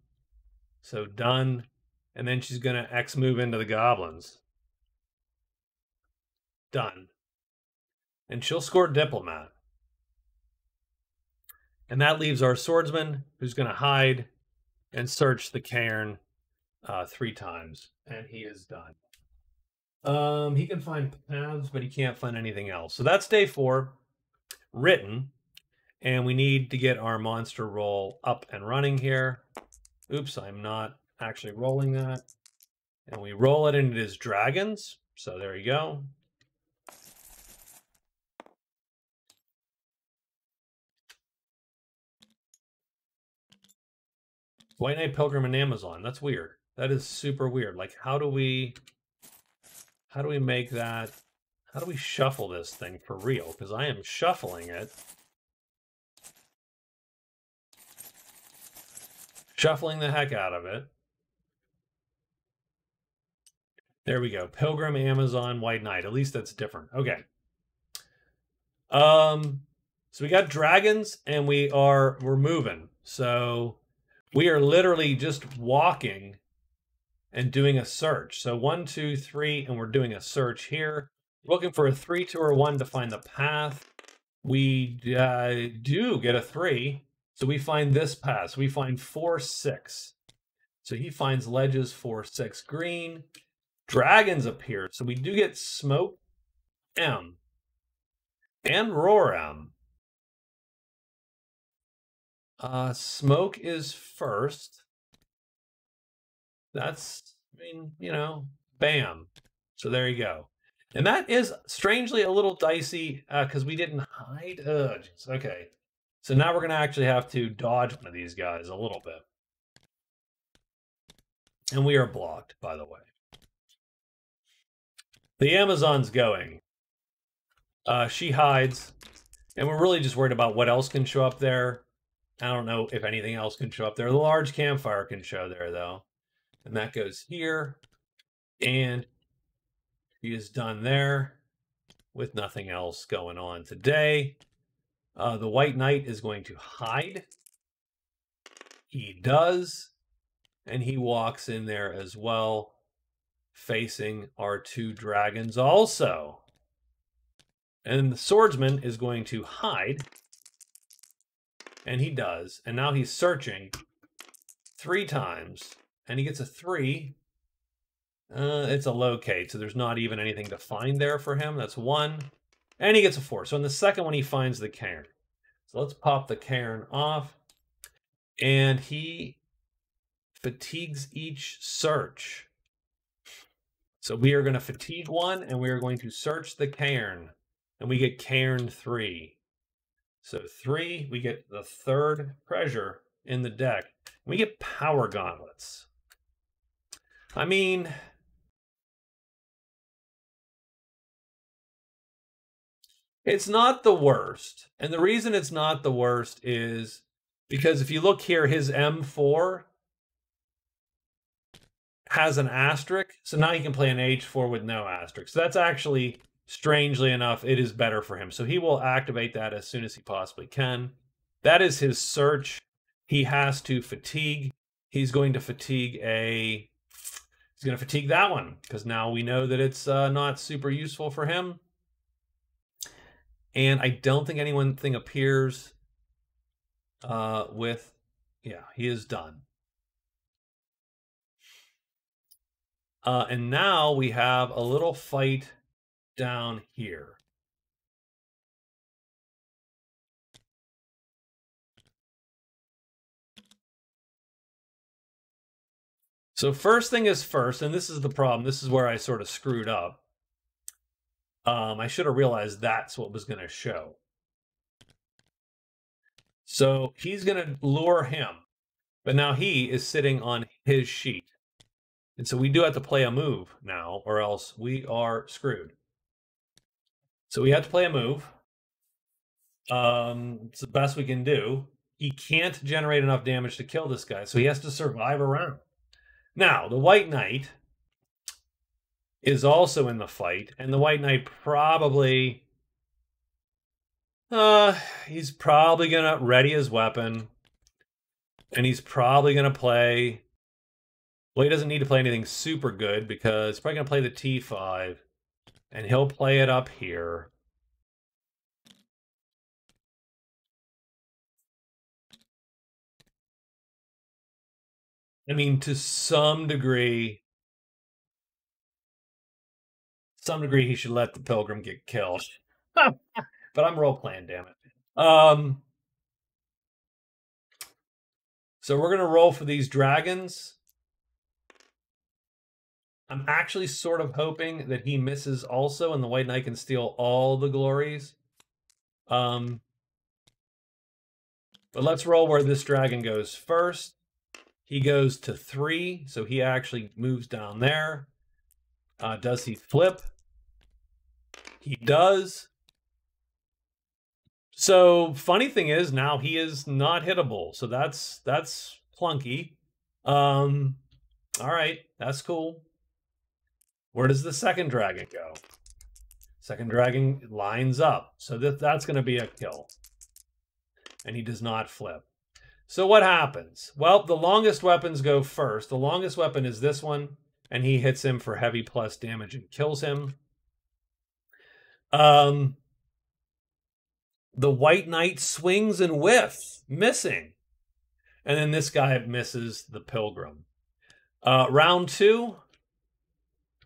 So done. And then she's going to X move into the goblins. Done. And she'll score diplomat. And that leaves our swordsman, who's going to hide and search the cairn 3 times. And he is done. He can find paths, but he can't find anything else. So that's day 4 written. And we need to get our monster roll up and running here. Oops, I'm not actually rolling that. And we roll it, and it is dragons. So there you go. White Knight, Pilgrim, and Amazon. That's weird. That is super weird. Like, how do we make that? How do we shuffle this thing for real? Because I am shuffling it. Shuffling the heck out of it. There we go. Pilgrim, Amazon, White Knight. At least that's different. Okay. So we got dragons, and we're moving. So we are literally just walking and doing a search. So 1, 2, 3, and we're doing a search here. Looking for a 3, 2, or 1 to find the path. We do get a 3. So we find this path. So we find 4, 6. So he finds ledges 4, 6 green. Dragons appear. So we do get Smoke M and Roar M. Smoke is first. That's, I mean, you know, bam. So there you go. And that is strangely a little dicey because we didn't hide. Okay. So now we're going to actually have to dodge one of these guys a little bit. And we are blocked, by the way. The Amazon's going. She hides. And we're really just worried about what else can show up there. I don't know if anything else can show up there. The large campfire can show there, though. And that goes here. And he is done there with nothing else going on today. The White Knight is going to hide. He does. And he walks in there as well, facing our 2 dragons also. And the swordsman is going to hide. And he does. And now he's searching 3 times. And he gets a 3. It's a locate, so there's not even anything to find there for him. That's 1. And he gets a 4. So in the second one, he finds the cairn. So let's pop the cairn off. And he fatigues each search. So we are going to fatigue 1, and we are going to search the cairn. And we get cairn 3. So 3, we get the 3rd treasure in the deck. We get power gauntlets. I mean, it's not the worst. And the reason it's not the worst is because if you look here, his M4 has an asterisk. So now he can play an H4 with no asterisk. So that's actually, strangely enough, it is better for him. So he will activate that as soon as he possibly can. That is his search. He has to fatigue. He's going to fatigue he's going to fatigue that one because now we know that it's not super useful for him. And I don't think anything appears with, yeah, he is done. And now we have a little fight down here. So first thing is first, and this is the problem. This is where I sort of screwed up. I should have realized that's what was going to show. So he's going to lure him, but now he is sitting on his sheet. And so we do have to play a move now, or else we are screwed. So we have to play a move. It's the best we can do. He can't generate enough damage to kill this guy, so he has to survive a round. Now, the White Knight is also in the fight, and the White Knight probably He's probably gonna ready his weapon. And he's probably gonna play. Well, he doesn't need to play anything super good because he's probably gonna play the T5. And he'll play it up here. I mean, to some degree, he should let the Pilgrim get killed. But I'm role playing, damn it. So we're gonna roll for these dragons. I'm actually sort of hoping that he misses also, and the White Knight can steal all the glories. But let's roll where this dragon goes first. He goes to 3, so he actually moves down there. Does he flip? He does. So funny thing is now he is not hittable. So that's clunky. All right, that's cool. Where does the second dragon go? Second dragon lines up. So that's going to be a kill. And he does not flip. So what happens? Well, the longest weapons go first. The longest weapon is this one, and he hits him for heavy plus damage and kills him. The White Knight swings and whiffs, missing. And then this guy misses the Pilgrim. Round 2,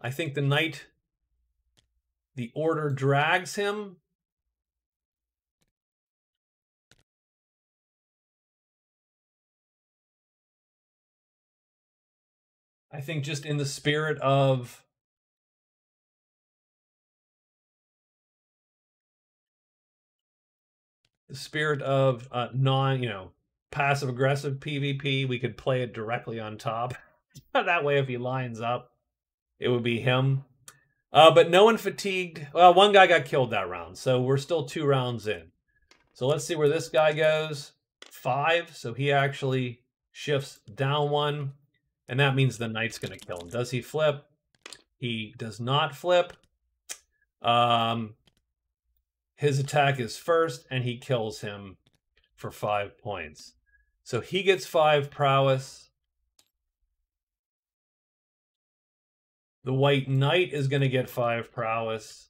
I think the Knight, the order drags him. I think just in the spirit of passive aggressive PvP, we could play it directly on top. That way, if he lines up, it would be him. But no one fatigued. Well, one guy got killed that round, so we're still 2 rounds in. So let's see where this guy goes. 5, so he actually shifts down 1, and that means the Knight's going to kill him. Does he flip? He does not flip. His attack is first, and he kills him for 5 points. So he gets 5 prowess. The White Knight is going to get 5 prowess.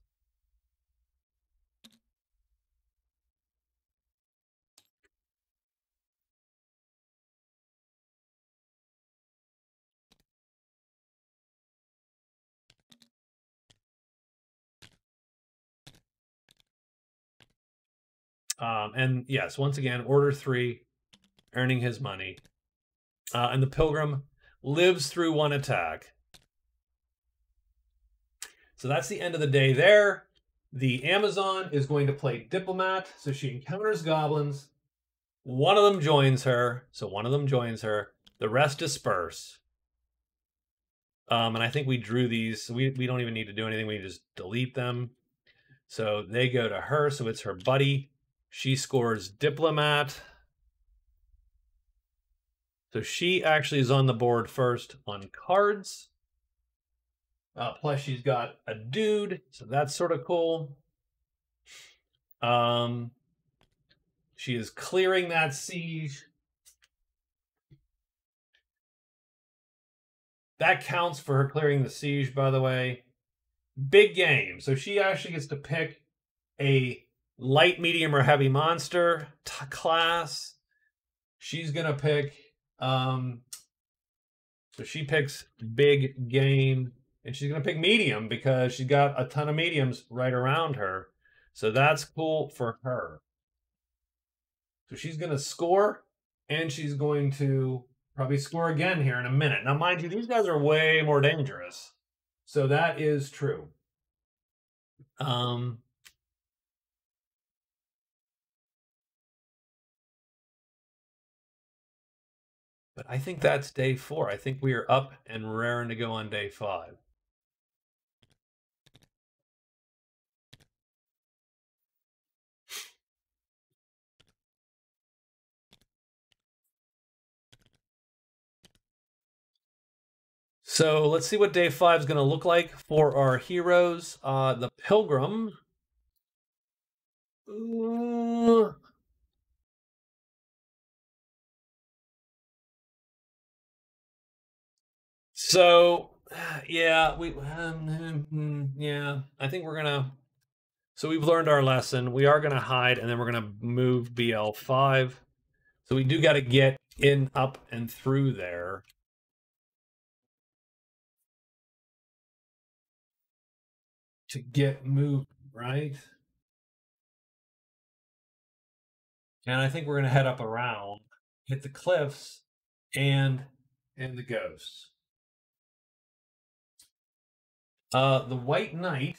And yes, once again, order 3, earning his money. And the Pilgrim lives through 1 attack. So that's the end of the day there. The Amazon is going to play Diplomat. So she encounters goblins. One of them joins her. So one of them joins her. The rest disperse. And I think we drew these. So we don't even need to do anything. We just delete them. So they go to her. So it's her buddy. She scores Diplomat. So she actually is on the board first on cards. Plus she's got a dude, so that's sort of cool. She is clearing that siege. That counts for her clearing the siege, by the way. Big game. So she actually gets to pick a light, medium, or heavy monster class. She's going to pick... so she picks big game. And she's going to pick medium because she's got a ton of mediums right around her. So that's cool for her. So she's going to score, and she's going to probably score again here in a minute. Now, mind you, these guys are way more dangerous. So that is true. But I think that's day 4. I think we are up and raring to go on day 5. So let's see what day 5 is going to look like for our heroes. The Pilgrim. So, yeah, yeah, I think we're gonna. So we've learned our lesson. We are gonna hide, and then we're gonna move BL5. So we do got to get in, up, and through there. To get moved, right? And I think we're going to head up around, hit the cliffs, and the ghosts. The White Knight.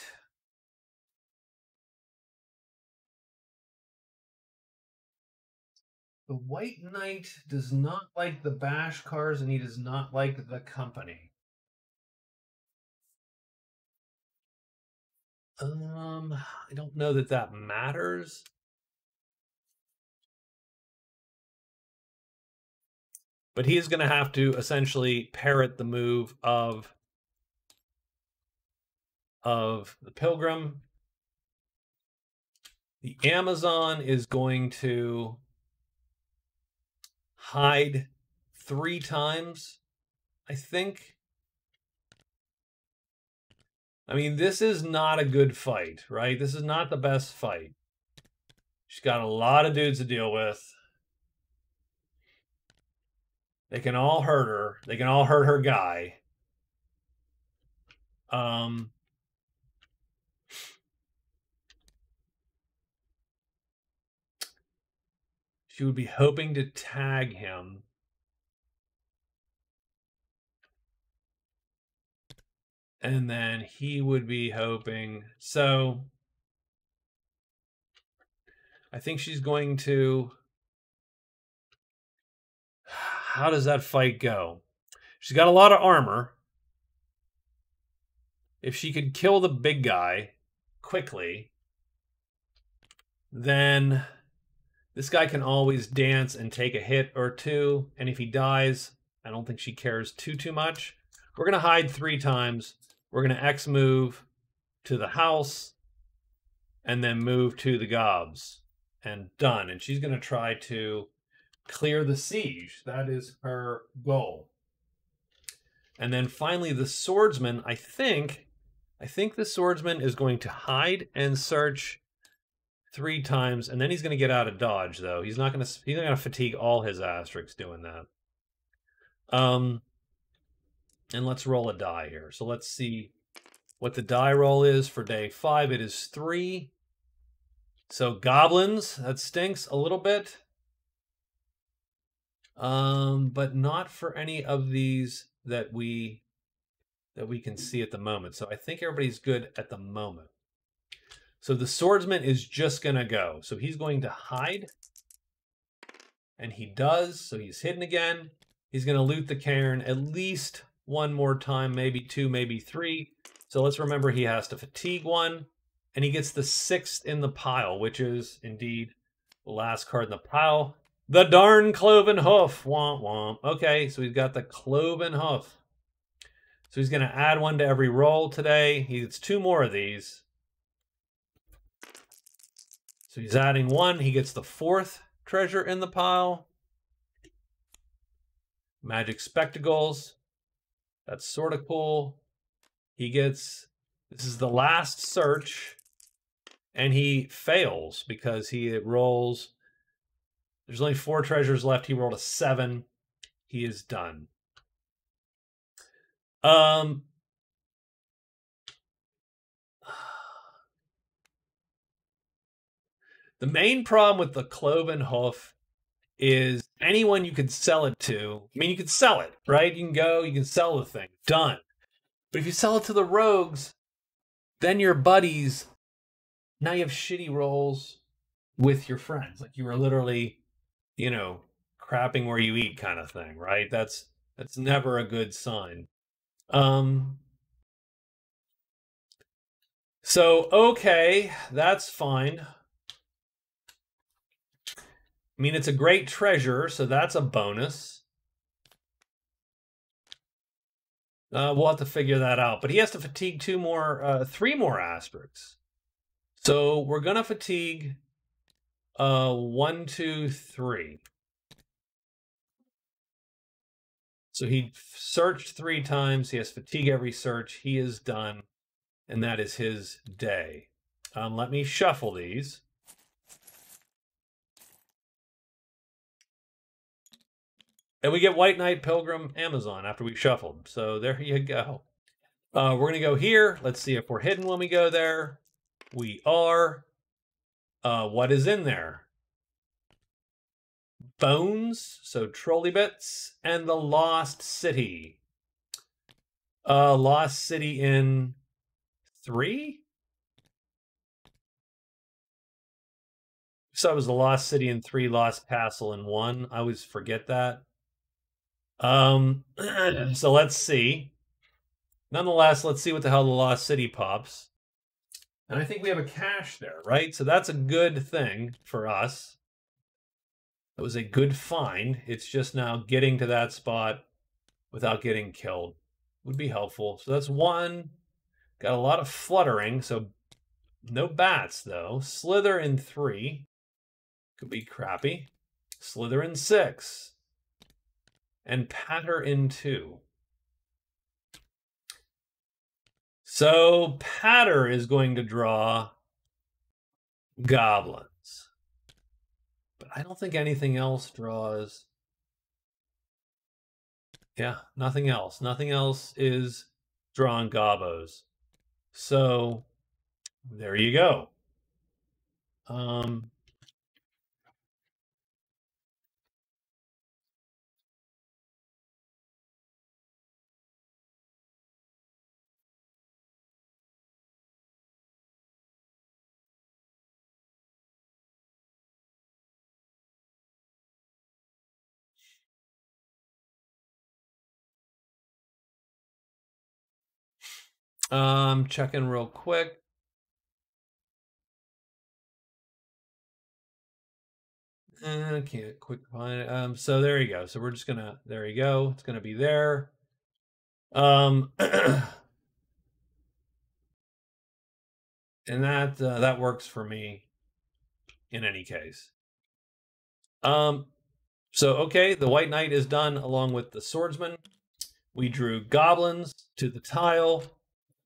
The White Knight does not like the bash cars, and he does not like the company. I don't know that that matters. But he is going to have to essentially parrot the move of the Pilgrim. The Amazon is going to hide 3 times, I think. I mean, this is not a good fight, right? This is not the best fight. She's got a lot of dudes to deal with. They can all hurt her. They can all hurt her guy. She would be hoping to tag him. And then he would be hoping. So I think she's going to. How does that fight go? She's got a lot of armor. If she could kill the big guy quickly, then this guy can always dance and take a hit or two. And if he dies, I don't think she cares too much. We're going to hide 3 times. We're going to X move to the house and then move to the gobs. And done. And she's going to try to clear the siege. That is her goal. And then finally, the swordsman, I think the swordsman is going to hide and search 3 times, and then he's going to get out of dodge, though. He's not going to fatigue all his asterisks doing that. And let's roll a die here. So let's see what the die roll is for day 5. It is 3. So goblins, that stinks a little bit. But not for any of these that we can see at the moment. So I think everybody's good at the moment. So the swordsman is just going to go. So he's going to hide. And he does. So he's hidden again. He's going to loot the cairn at least 1 more time, maybe 2, maybe 3. So let's remember he has to fatigue 1. And he gets the 6th in the pile, which is indeed the last card in the pile. The darn cloven hoof. Womp womp. Okay, so he's got the cloven hoof. So he's going to add 1 to every roll today. He gets 2 more of these. So he's adding 1. He gets the 4th treasure in the pile. Magic spectacles. That's sort of cool. He gets, this is the last search. And he fails because he rolls. There's only 4 treasures left. He rolled a 7. He is done. The main problem with the cloven hoof is anyone you could sell it to. I mean, you could sell it, right? You can go, you can sell the thing. Done. But if you sell it to the rogues, then your buddies, now you have shitty rolls with your friends. Like you were literally, you know, crapping where you eat kind of thing, right? That's never a good sign. So, okay, that's fine. I mean, it's a great treasure, so that's a bonus. We'll have to figure that out. But he has to fatigue 3 more asterisks. So we're going to fatigue 1, 2, 3. So he searched 3 times. He has fatigue every search. He is done. And that is his day. Let me shuffle these. And we get White Knight, Pilgrim, Amazon after we shuffled. So there you go. We're going to go here. Let's see if we're hidden when we go there. We are. What is in there? Bones, so trolley bits, and the Lost City. Lost City in 3? So it was the Lost City in 3, Lost Castle in 1. I always forget that. So let's see. Nonetheless, let's see what the hell the Lost City pops. And I think we have a cache there, right? So that's a good thing for us. It was a good find. It's just now getting to that spot without getting killed would be helpful. So that's 1. Got a lot of fluttering, so no bats, though. Slither in 3. Could be crappy. Slither in 6. And patter in 2. So patter is going to draw goblins. But I don't think anything else draws. Yeah, nothing else. Nothing else is drawing gobos. So there you go. Checking real quick. I can't quick find it. So there you go. So we're just gonna, there you go. It's gonna be there. And that works for me in any case. So okay, the White Knight is done along with the swordsman. We drew goblins to the tile.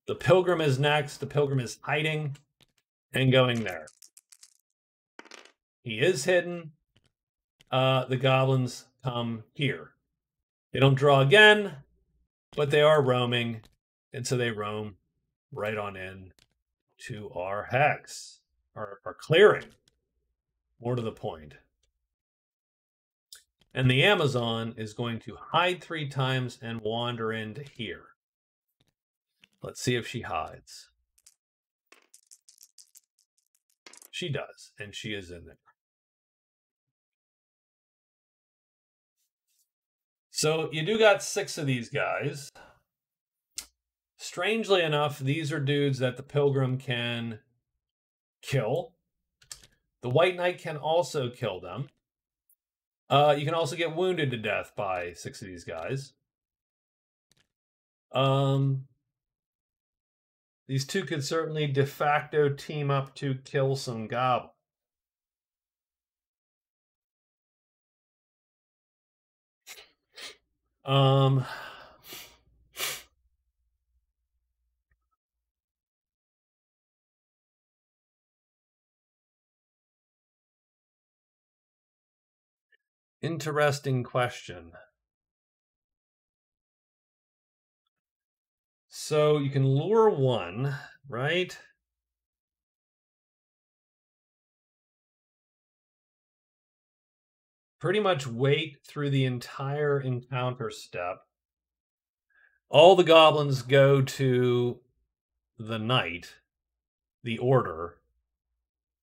The Pilgrim is next. The Pilgrim is hiding and going there. He is hidden. The goblins come here. They don't draw again, but they are roaming, and so they roam right on in to our hex, our clearing, more to the point. And the Amazon is going to hide 3 times and wander into here. Let's see if she hides. She does, and she is in there. So you do got 6 of these guys. Strangely enough, these are dudes that the Pilgrim can kill. The White Knight can also kill them. You can also get wounded to death by 6 of these guys. These 2 could certainly de facto team up to kill some goblins. Interesting question. So you can lure 1, right? Pretty much wait through the entire encounter step. All the goblins go to the knight, the order.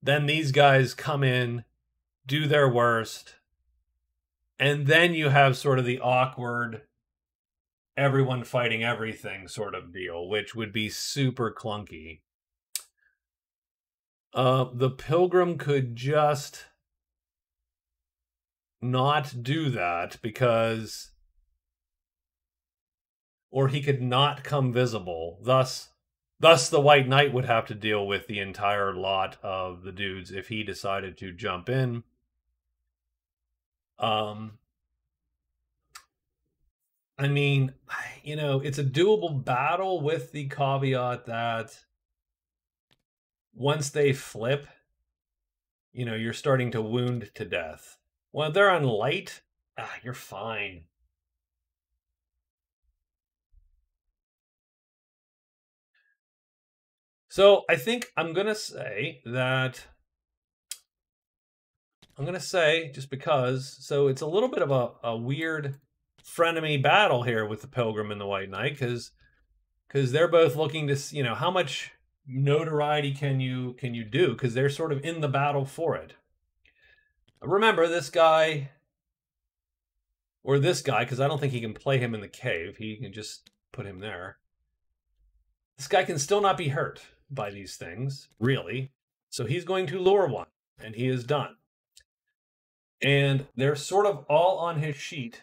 Then these guys come in, do their worst, and then you have sort of the awkward everyone fighting everything sort of deal, which would be super clunky. The Pilgrim could just not do that because, or he could not come visible. Thus, Thus, the White Knight would have to deal with the entire lot of the dudes if he decided to jump in. I mean, you know, it's a doable battle with the caveat that once they flip, you know, you're starting to wound to death. Well, they're on light, you're fine. So I think I'm going to say that just because, so it's a little bit of a weird frenemy battle here with the Pilgrim and the White Knight, because they're both looking to, you know, how much notoriety can you do, because they're sort of in the battle for it. Remember, this guy, or this guy, because I don't think he can play him in the cave. He can just put him there. This guy can still not be hurt by these things, really. So he's going to lure one, and he is done. And they're sort of all on his sheet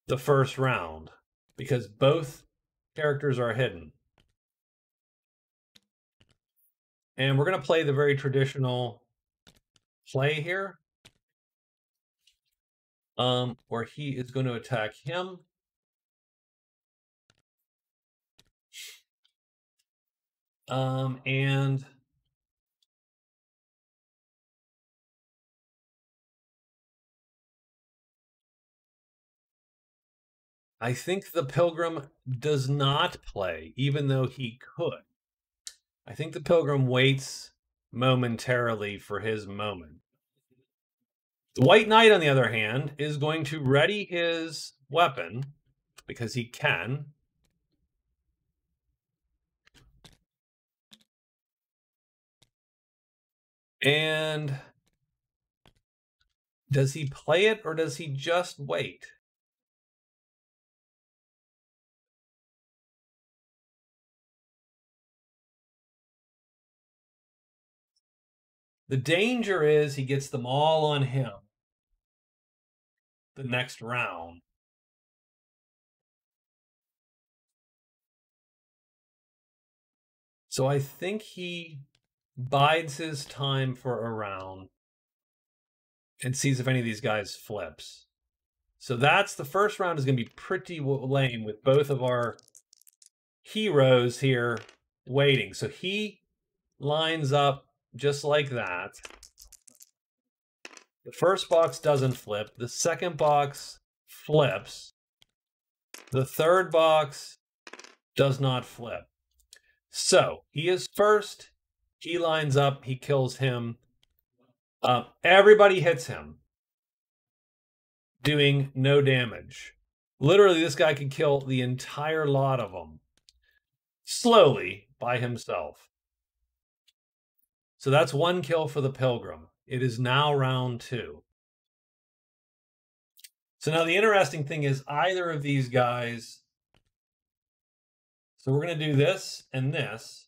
the first round, because both characters are hidden. And we're going to play the very traditional play here, where he is going to attack him. And I think the Pilgrim does not play, even though he could. I think the Pilgrim waits momentarily for his moment. The White Knight, on the other hand, is going to ready his weapon, because he can. And does he play it, or does he just wait? The danger is he gets them all on him the next round. So I think he bides his time for a round and sees if any of these guys flips. So that's the first round is going to be pretty lame with both of our heroes here waiting. So he lines up just like that. The first box doesn't flip. The second box flips. The third box does not flip. So he is first. He lines up. He kills him. Everybody hits him, doing no damage. Literally, this guy could kill the entire lot of them slowly by himself. So that's one kill for the Pilgrim. It is now round 2. So now the interesting thing is either of these guys. So we're going to do this and this.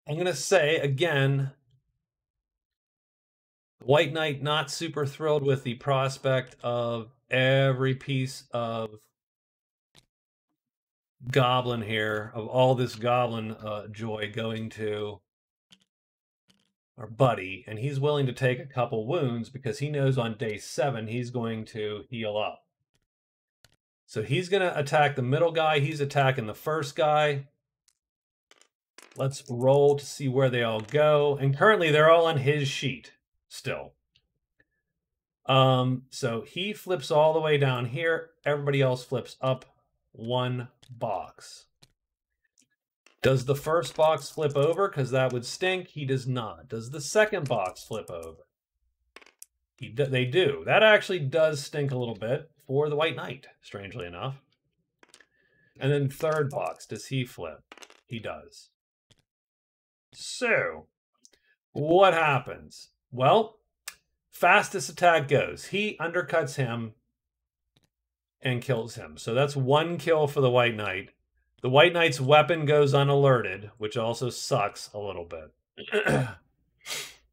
I'm going to say, again, the White Knight not super thrilled with the prospect of every piece of goblin here, of all this goblin joy going to our buddy, and he's willing to take a couple wounds because he knows on day 7 he's going to heal up. So he's going to attack the middle guy. He's attacking the first guy. Let's roll to see where they all go. And currently they're all on his sheet still. So he flips all the way down here. Everybody else flips up one box. Does the first box flip over? Because that would stink. He does not. Does the second box flip over? They do. That actually does stink a little bit for the White Knight, strangely enough. And then third box, does he flip? He does. So, what happens? Well, fastest attack goes. He undercuts him and kills him. So that's one kill for the White Knight. The White Knight's weapon goes unalerted, which also sucks a little bit.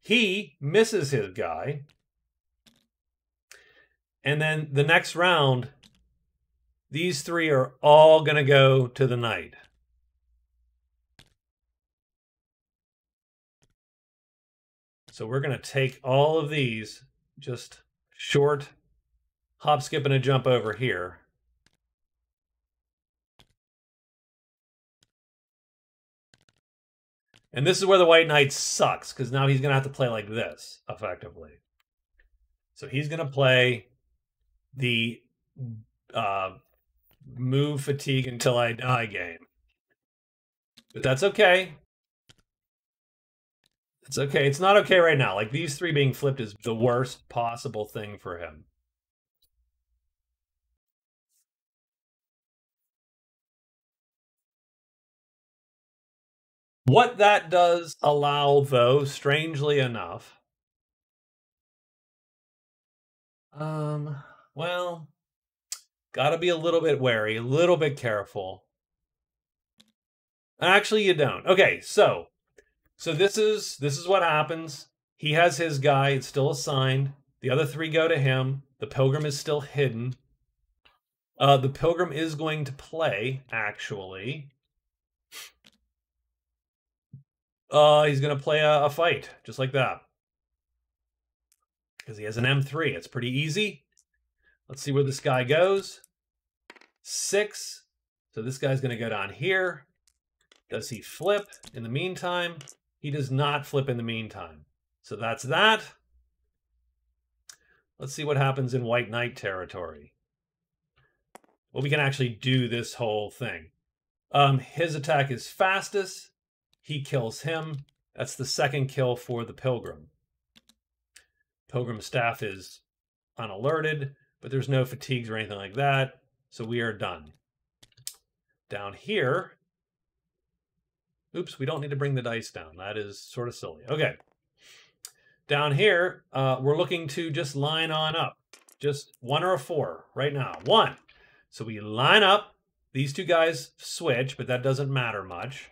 He misses his guy. And then the next round, these three are all going to go to the knight. So we're going to take all of these, just short hop, skip, and a jump over here. And this is where the white knight sucks, because now he's going to have to play like this, effectively. So he's going to play the move fatigue until I die game. But that's okay. It's okay. It's not okay right now. Like, these three being flipped is the worst possible thing for him. What that does allow, though, strangely enough, well, gotta be a little bit wary, a little bit careful. Actually, you don't. Okay, so this is what happens. He has his guy, it's still assigned. The other three go to him. The Pilgrim is still hidden. The Pilgrim is going to play, actually. He's going to play a fight, just like that. Because he has an M3. It's pretty easy. Let's see where this guy goes. 6. So this guy's going to go down here. Does he flip in the meantime? He does not flip in the meantime. So that's that. Let's see what happens in white knight territory. Well, we can actually do this whole thing. His attack is fastest. He kills him. That's the second kill for the Pilgrim. Pilgrim's staff is unalerted, but there's no fatigues or anything like that. So we are done. Down here, oops, we don't need to bring the dice down. That is sort of silly. Okay. Down here, we're looking to just line on up. Just 1 or a 4 right now. 1. So we line up. These two guys switch, but that doesn't matter much.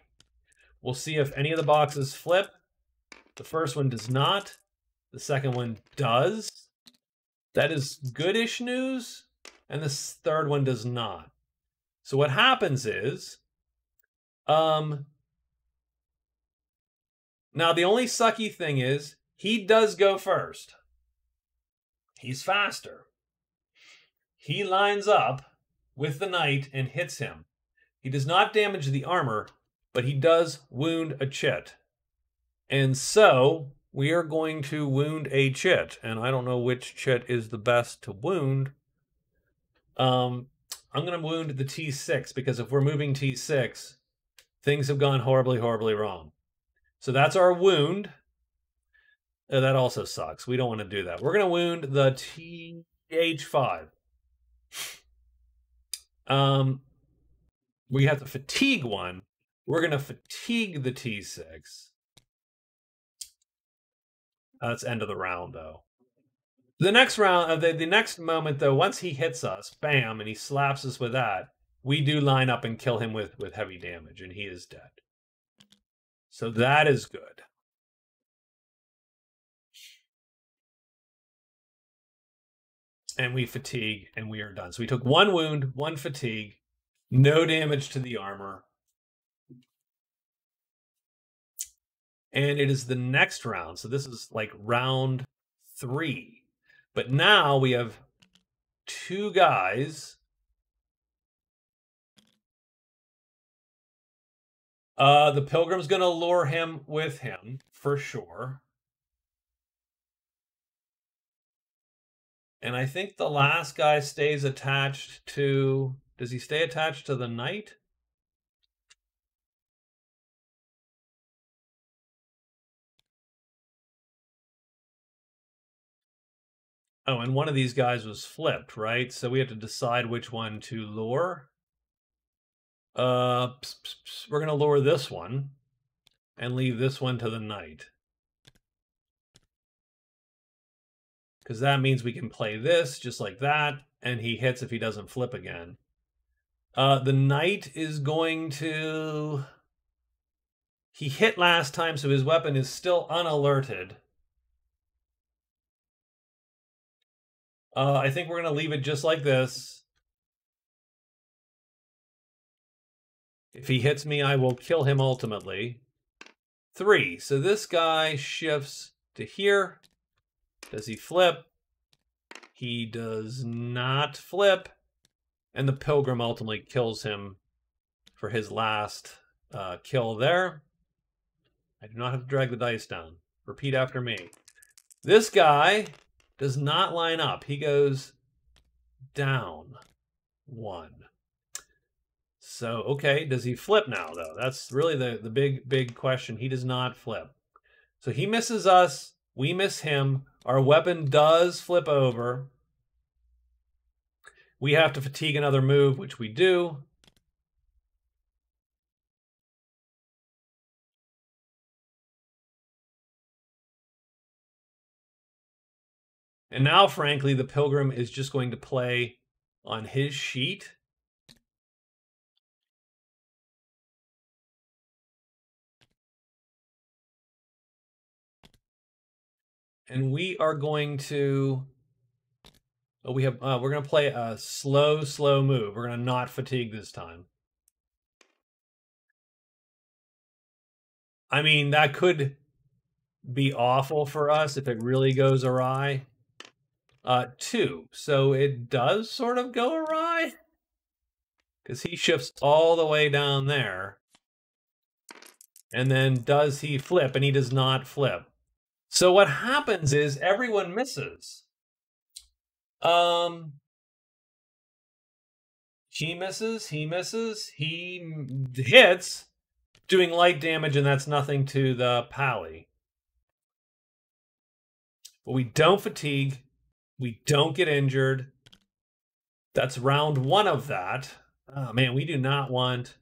We'll see if any of the boxes flip. The first one does not. The second one does. That is goodish news. And the third one does not. So what happens is, now the only sucky thing is, he does go first. He's faster. He lines up with the knight and hits him. He does not damage the armor, but he does wound a chit. And so we are going to wound a chit. And I don't know which chit is the best to wound. I'm going to wound the T6, because if we're moving T6, things have gone horribly, horribly wrong. So that's our wound. That also sucks. We don't want to do that. We're going to wound the TH5. We have to fatigue one. We're going to fatigue the T6. That's end of the round, though. The next round, the next moment, though, once he hits us, bam, and he slaps us with that, we do line up and kill him with heavy damage, and he is dead. So that is good. And we fatigue, and we are done. So we took 1 wound, 1 fatigue, no damage to the armor. And it is the next round. So this is like round 3. But now we have 2 guys. The Pilgrim's going to lure him with him, for sure. And I think the last guy stays attached to... Does he stay attached to the knight? Oh, and one of these guys was flipped, right? So we have to decide which one to lure. We're going to lure this one and leave this one to the knight. Because that means we can play this just like that, and he hits if he doesn't flip again. The knight is going to... He hit last time, so his weapon is still unalerted. I think we're going to leave it just like this. If he hits me, I will kill him ultimately. 3. So this guy shifts to here. Does he flip? He does not flip. And the Pilgrim ultimately kills him for his last kill there. I do not have to drag the dice down. Repeat after me. This guy does not line up. He goes down 1. So, okay, does he flip now, though? That's really the big question. He does not flip. So he misses us. We miss him. Our weapon does flip over. We have to fatigue another move, which we do. And now, frankly, the Pilgrim is just going to play on his sheet. And we are going to... we're going to play a slow move. We're going to not fatigue this time. I mean, that could be awful for us if it really goes awry. 2. So it does sort of go awry. Because he shifts all the way down there. And then does he flip? And he does not flip. So what happens is everyone misses. She misses, he misses, he hits, doing light damage, and that's nothing to the pally. But we don't fatigue, we don't get injured. That's round 1 of that. Oh man, we do not want...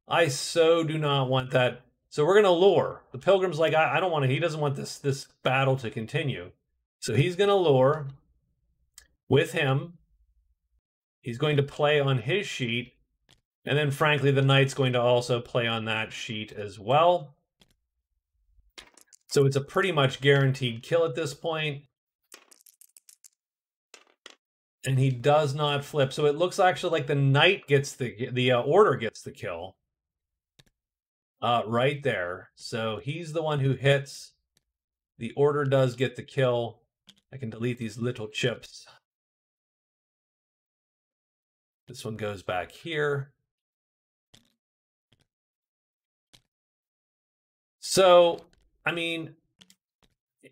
I so do not want that. So we're going to lure. The Pilgrim's like, I don't want to... He doesn't want this battle to continue. So he's going to lure with him. He's going to play on his sheet. And then, frankly, the Knight's going to also play on that sheet as well. So it's a pretty much guaranteed kill at this point. And he does not flip. So it looks actually like the Knight gets the Order gets the kill. Right there. So he's the one who hits. The Order does get the kill. I can delete these little chips. This one goes back here. So, I mean,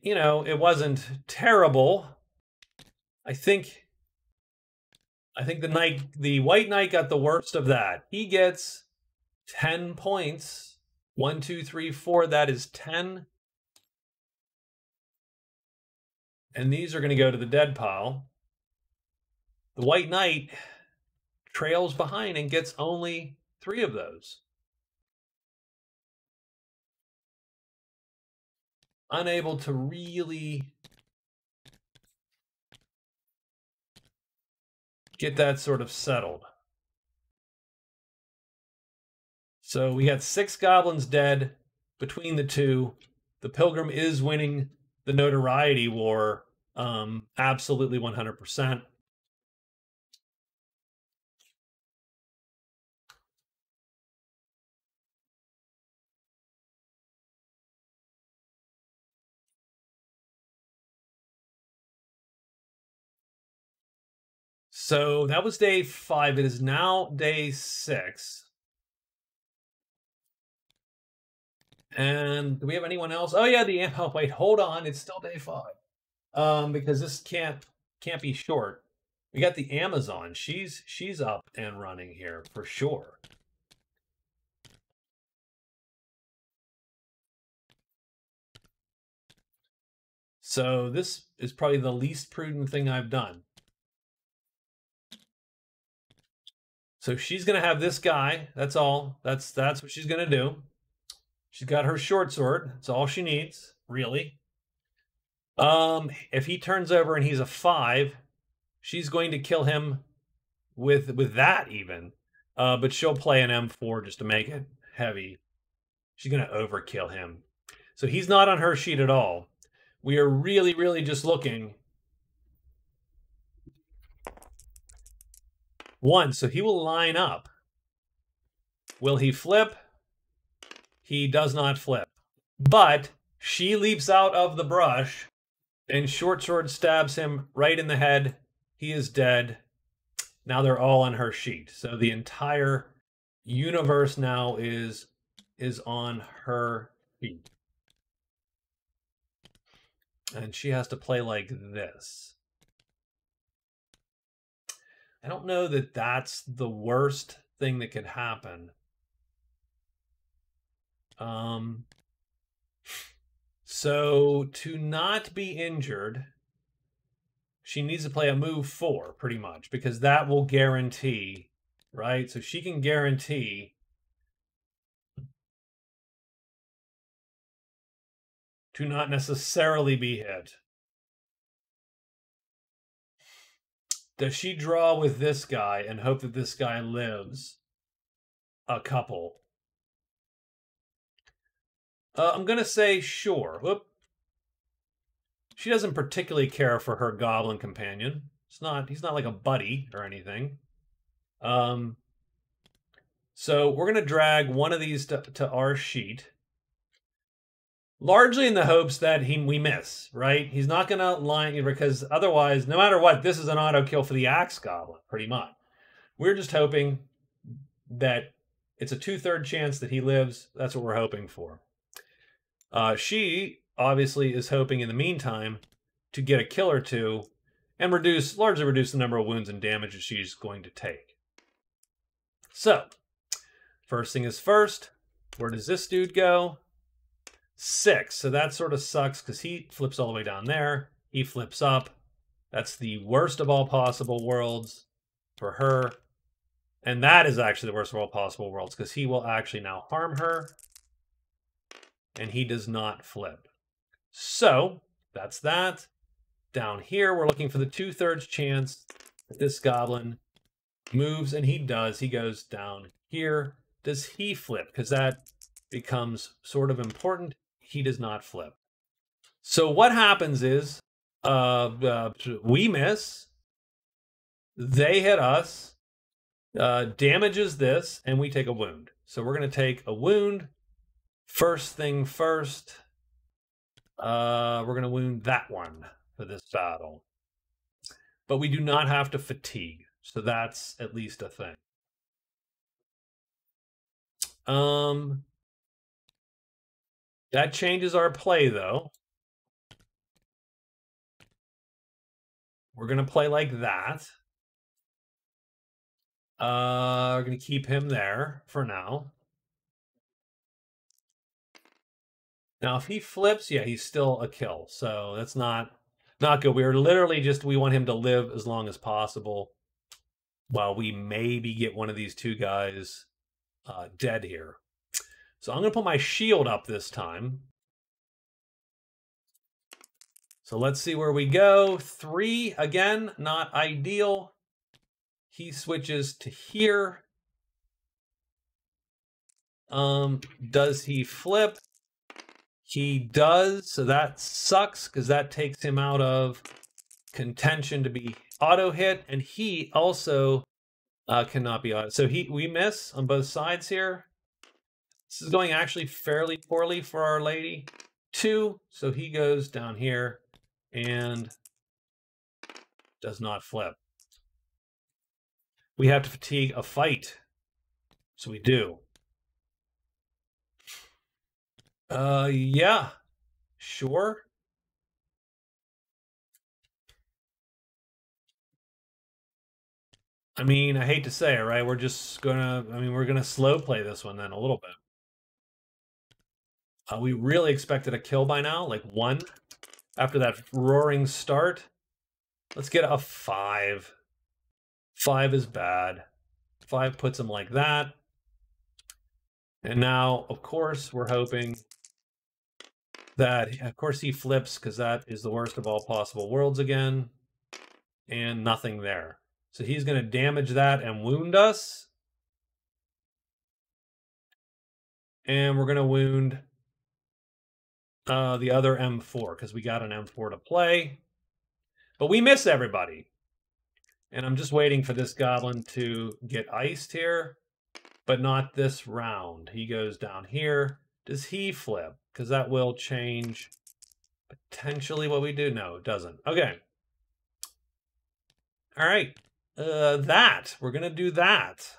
you know, it wasn't terrible. I think the White Knight got the worst of that. He gets 10 points. 1, 2, 3, 4. That is 10. And these are going to go to the dead pile. The White Knight trails behind and gets only 3 of those. Unable to really get that sort of settled. So we got 6 goblins dead between the two. The Pilgrim is winning the notoriety war, absolutely 100%. So that was day 5. It is now day 6. And do we have anyone else? Oh yeah, oh wait, hold on, it's still day 5. Because this can't be short. We got the Amazon. She's up and running here for sure. So this is probably the least prudent thing I've done. So she's going to have this guy. That's all. That's what she's going to do. She's got her short sword. That's all she needs, really. If he turns over and he's a 5, she's going to kill him with that even. But she'll play an M4 just to make it heavy. She's going to overkill him. So he's not on her sheet at all. We are really just looking. 1, so he will line up Will he flip? He does not flip. But she leaps out of the brush and Short Sword stabs him right in the head. He is dead. Now they're all on her sheet. So the entire universe now is on her sheet. And she has to play like this. I don't know that that's the worst thing that could happen. So to not be injured, she needs to play a move 4, pretty much, because that will guarantee, right? So she can guarantee to not necessarily be hit. Does she draw with this guy and hope that this guy lives a couple? I'm going to say sure. Whoop. She doesn't particularly care for her goblin companion. He's not like a buddy or anything. So we're going to drag one of these to our sheet. Largely in the hopes that we miss, right? He's not going to line, because otherwise, no matter what, this is an auto kill for the Axe Goblin, pretty much. We're just hoping that it's a 2/3 chance that he lives. That's what we're hoping for. She obviously is hoping in the meantime to get a kill or two and largely reduce the number of wounds and damage that she's going to take. So, first thing is first, where does this dude go? 6. So that sort of sucks because he flips all the way down there. He flips up. That's the worst of all possible worlds for her. And that is actually the worst of all possible worlds because he will actually now harm her. And he does not flip. So that's that. Down here, we're looking for the 2/3 chance that this goblin moves, and he does. He goes down here. Does he flip? Because that becomes sort of important. He does not flip. So what happens is we miss. They hit us. Damages this, and we take a wound. So we're going to take a wound. First thing first, we're going to wound that one for this battle. But we do not have to fatigue, so that's at least a thing. That changes our play, though. We're going to play like that. We're going to keep him there for now. Now, if he flips, yeah, he's still a kill. So that's not good. We're literally we want him to live as long as possible while we maybe get one of these two guys dead here. So I'm going to put my shield up this time. So let's see where we go. 3, again, not ideal. He switches to here. Does he flip? He does, so that sucks because that takes him out of contention to be auto hit, and he also cannot be auto. So we miss on both sides here. This is going actually fairly poorly for Our Lady. 2, so he goes down here and does not flip. We have to fatigue a fight, so we do. Yeah, sure. I mean, I hate to say it, right? We're gonna slow play this one then a little bit. We really expected a kill by now, like 1 after that roaring start. Let's get a 5. 5 is bad. 5 puts him like that. And now, of course, we're hoping that, of course, he flips because that is the worst of all possible worlds again. And nothing there. So he's going to damage that and wound us. And we're going to wound the other M4 because we got an M4 to play. But we miss everybody. And I'm just waiting for this goblin to get iced here. but not this round. He goes down here. Does he flip? Because that will change potentially what we do. No, it doesn't. Okay. All right. We're going to do that.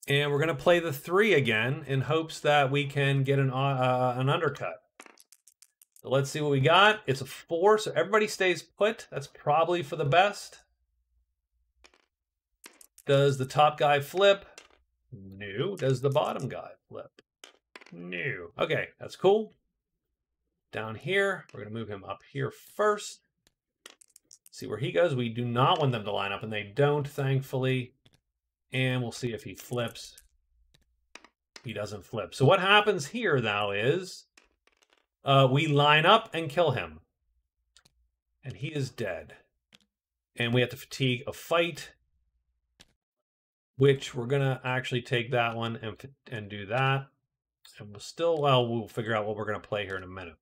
And we're going to play the 3 again in hopes that we can get an undercut. So let's see what we got. It's a 4, so everybody stays put. That's probably for the best. Does the top guy flip? No. Does the bottom guy flip? No. Okay, that's cool. Down here, we're going to move him up here first. See where he goes. We do not want them to line up, and they don't, thankfully. And we'll see if he flips. He doesn't flip. So what happens here now is we line up and kill him. And he is dead. And we have to fatigue a fight, which we're going to actually take that one and do that. And we'll still, well, we'll figure out what we're going to play here in a minute.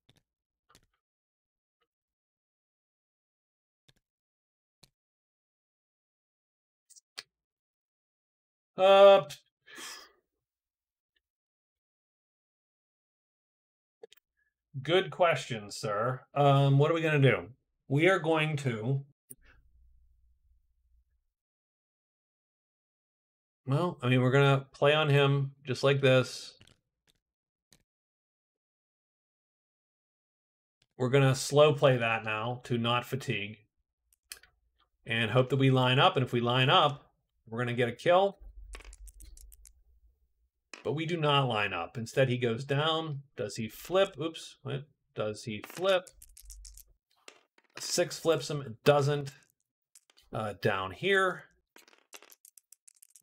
Good question, sir. What are we going to do? We are going to... Well, I mean, we're going to play on him just like this. We're going to slow play that now to not fatigue. And hope that we line up. And if we line up, we're going to get a kill. But we do not line up. Instead, he goes down. Does he flip? Oops. What? Does he flip? 6 flips him. It doesn't. Down here,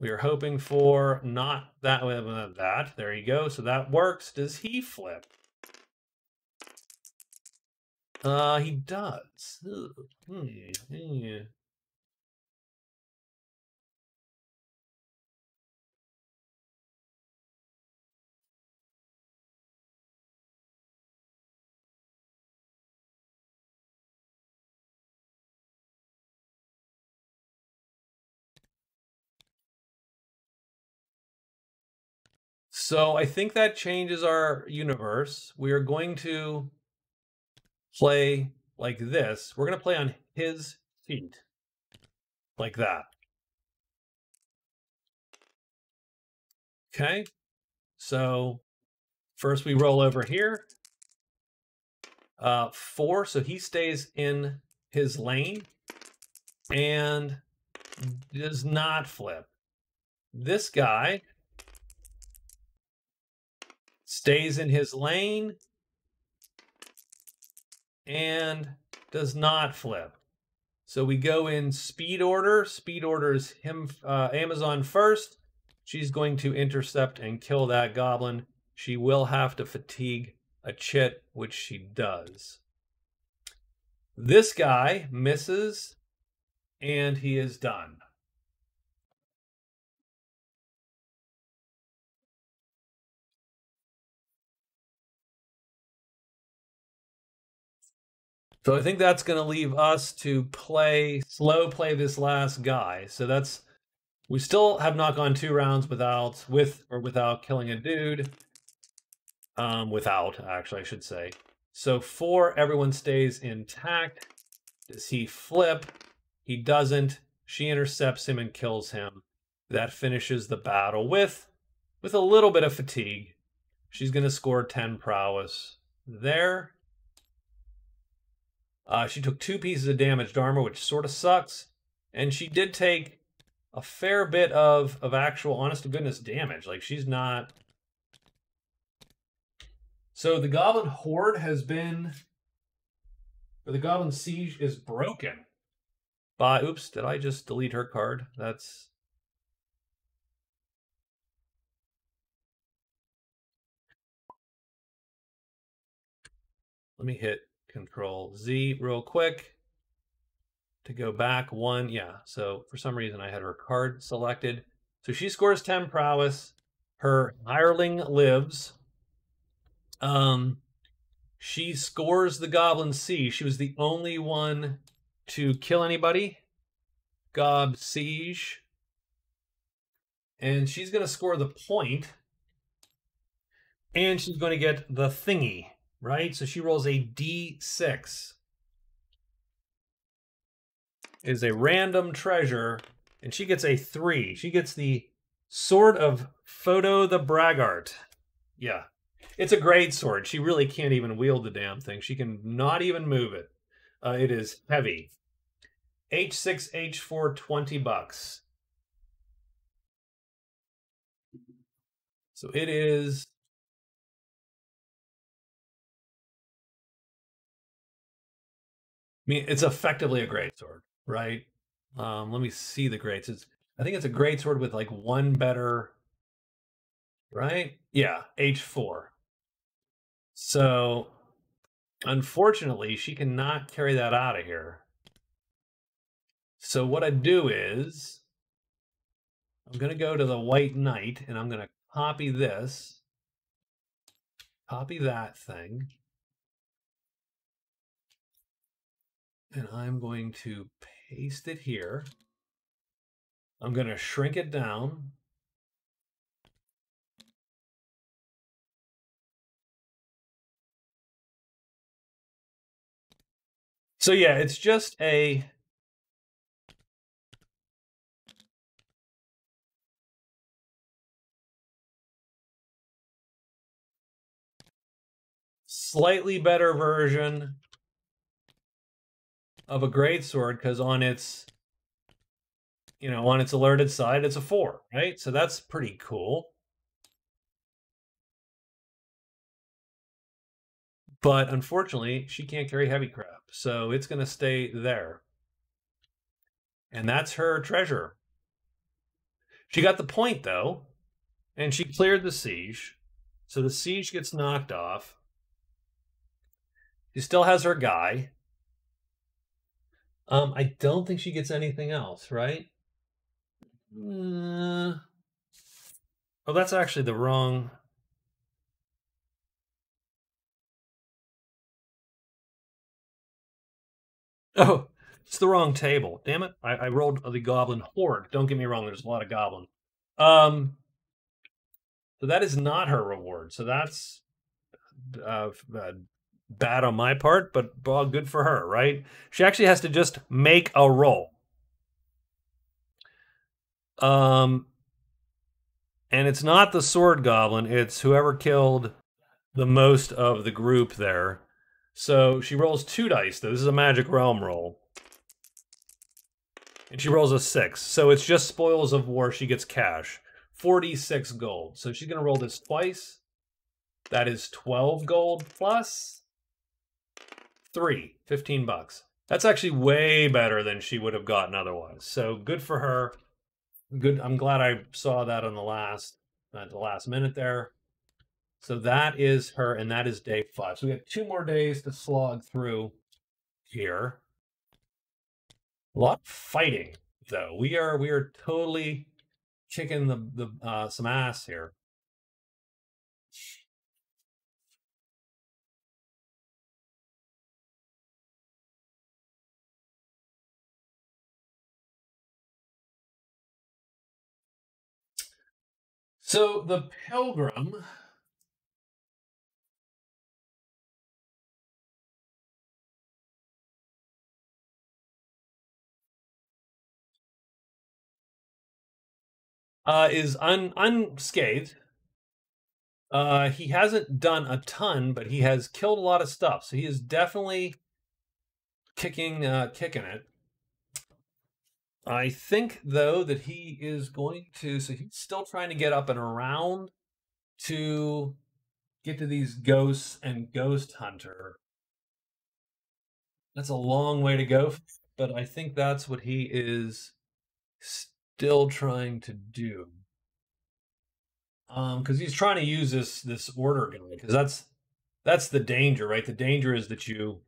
we are hoping for not that. That. There you go. So that works. Does he flip? He does. Yeah. So I think that changes our universe. We are going to play like this. We're going to play on his feet. Like that. Okay. So first we roll over here. 4, so he stays in his lane and does not flip. This guy stays in his lane and does not flip. So we go in speed order. Speed order is him, Amazon first. She's going to intercept and kill that goblin. She will have to fatigue a chit, which she does. This guy misses, and he is done. So I think that's going to leave us to slow play this last guy. So that's, we still have not gone 2 rounds without killing a dude. Without, actually, I should say. So 4, everyone stays intact. Does he flip? He doesn't. She intercepts him and kills him. That finishes the battle with a little bit of fatigue. She's going to score 10 prowess there. She took 2 pieces of damaged armor, which sort of sucks. And she did take a fair bit of actual honest-to-goodness damage. Like, she's not... So the Goblin Horde has been... Or the Goblin Siege is broken. By... Oops, did I just delete her card? That's... Let me hit Control Z real quick to go back 1. Yeah, so for some reason I had her card selected. So she scores 10 prowess. Her hireling lives. She scores the Goblin Siege. She was the only one to kill anybody. Gob Siege. And she's going to score the point. And she's going to get the thingy, right? So she rolls a D6. It is a random treasure, and she gets a 3. She gets the Sword of Photo the Braggart. Yeah. It's a great sword. She really can't even wield the damn thing. She can not even move it. It is heavy. H6, H4, $20. So it is... I mean, it's effectively a great sword, right? Let me see the greats. I think it's a great sword with like one better, right? Yeah, H4. So, unfortunately, she cannot carry that out of here. So what I do is, I'm going to go to the White Knight, and I'm going to copy this, copy that thing, and I'm going to paste it here. I'm going to shrink it down. So yeah, it's just a slightly better version of a greatsword, because on its, on its alerted side, it's a 4, right? So that's pretty cool. But unfortunately, she can't carry heavy crap, so it's going to stay there. And that's her treasure. She got the point, though, and she cleared the siege. So the siege gets knocked off. She still has her guy. I don't think she gets anything else, right? Oh, that's actually the wrong... Oh, it's the wrong table. Damn it. I rolled the goblin horde. Don't get me wrong, there's a lot of goblin. So that is not her reward. So that's bad on my part, but well, good for her, right? She actually has to just make a roll. And it's not the sword goblin, it's whoever killed the most of the group there. So she rolls 2 dice, though. This is a Magic Realm roll. And she rolls a 6. So it's just spoils of war. She gets cash. 46 gold. So she's going to roll this twice. That is 12 gold plus 3, $15. That's actually way better than she would have gotten otherwise. So good for her. Good. I'm glad I saw that on the last minute there. So that is her, and that is day 5. So we have 2 more days to slog through here. A lot of fighting, though. We are totally kicking the some ass here. So the Pilgrim is unscathed. He hasn't done a ton, but he has killed a lot of stuff. So he is definitely kicking it. I think, though, that he is going to... So he's still trying to get up and around to get to these ghosts and Ghost Hunter. That's a long way to go, but I think that's what he is still trying to do. Because he's trying to use this order guy, because that's the danger, right? The danger is that you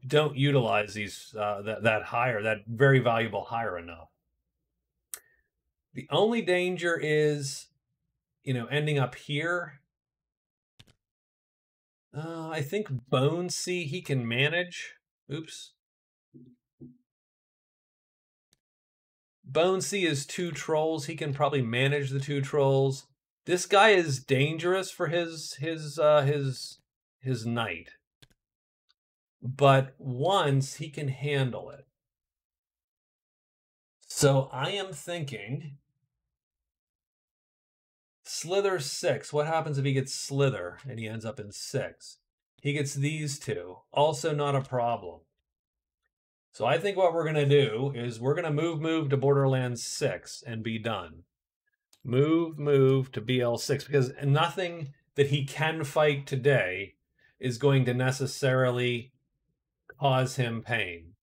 don't utilize these that very valuable hire enough. The only danger is ending up here I think Bone Sea he can manage. Oops. Bone Sea is 2 trolls. He can probably manage the 2 trolls. This guy is dangerous for his knight. But once he can handle it. So I am thinking Slither 6. What happens if he gets Slither and he ends up in 6? He gets these 2. Also not a problem. So I think what we're going to do is we're going to move to Borderlands 6 and be done. Move to BL6, because nothing that he can fight today is going to necessarily cause him pain.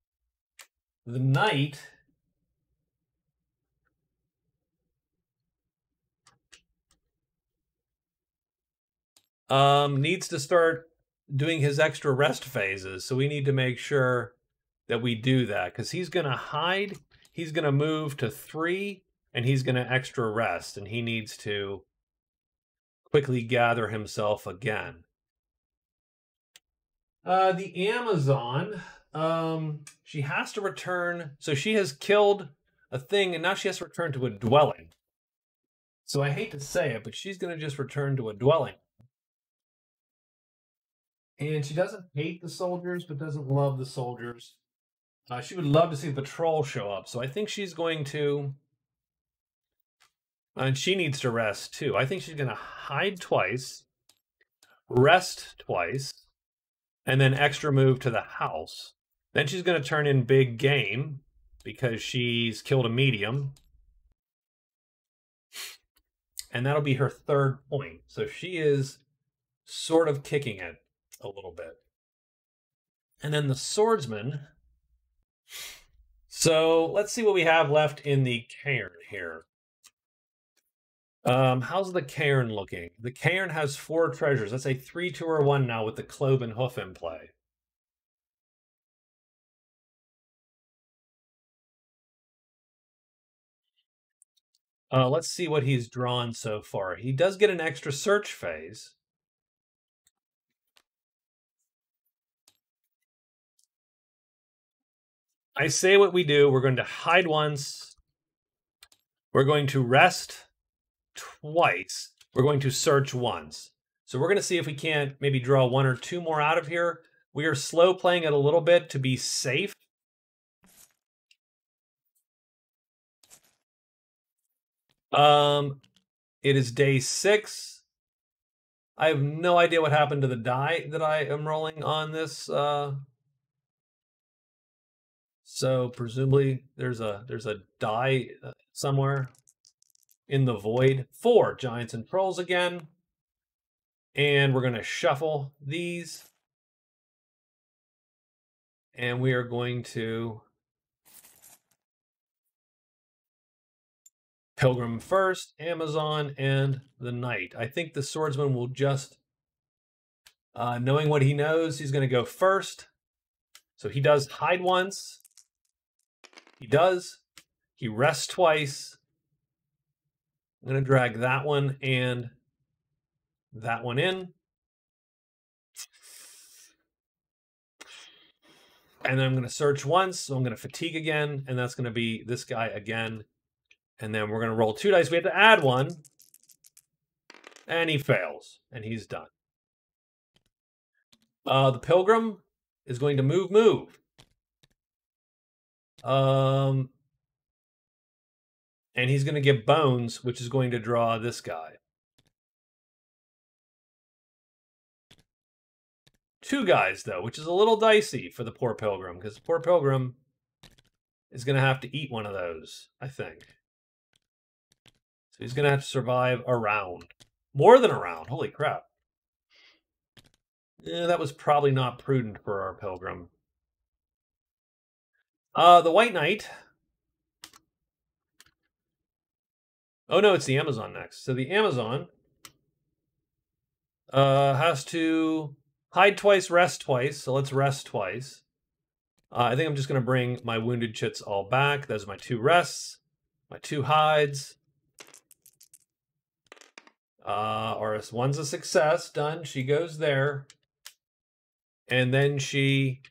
The knight needs to start doing his extra rest phases, so we need to make sure that we do that, because he's going to hide, he's going to move to 3, and he's going to extra rest, and he needs to quickly gather himself again. The Amazon, she has to return, so she has killed a thing, and now she has to return to a dwelling. So I hate to say it, but she's going to just return to a dwelling. And she doesn't hate the soldiers, but doesn't love the soldiers. She would love to see the patrol show up, so I think she's going to... and she needs to rest, too. I think she's going to hide twice, rest twice, and then extra move to the house. Then she's going to turn in big game, because she's killed a medium. And that'll be her 3rd point. So she is sort of kicking it a little bit. And then the swordsman... so let's see what we have left in the cairn here. How's the cairn looking? The cairn has 4 treasures. That's a 3, 2, or 1 now with the cloven hoof in play. Let's see what he's drawn so far. He does get an extra search phase. I say what we do. We're going to hide once. We're going to rest twice. We're going to search once. So we're going to see if we can't maybe draw 1 or 2 more out of here. We are slow playing it a little bit to be safe. It is day 6. I have no idea what happened to the die that I am rolling on this. So presumably there's a die somewhere in the void. 4 giants and trolls again. And we're going to shuffle these. And we are going to Pilgrim first, Amazon, and the Knight. I think the swordsman will just, knowing what he knows, he's going to go first. So he does hide once. He does. He rests twice. I'm going to drag that one and that one in. And then I'm going to search once, so I'm going to fatigue again, and that's going to be this guy again. And then we're going to roll 2 dice. We have to add 1. And he fails, and he's done. The Pilgrim is going to move. And he's going to get Bones, which is going to draw this guy. 2 guys, though, which is a little dicey for the poor Pilgrim, because the poor Pilgrim is going to have to eat one of those, I think. So he's going to have to survive a round. More than a round. Holy crap. Yeah, that was probably not prudent for our Pilgrim. The White Knight. Oh, no, it's the Amazon next. So the Amazon has to hide twice, rest twice. So let's rest twice. I think I'm just going to bring my wounded chits all back. Those are my 2 rests, my 2 hides. Or one's a success. Done. She goes there. And then she,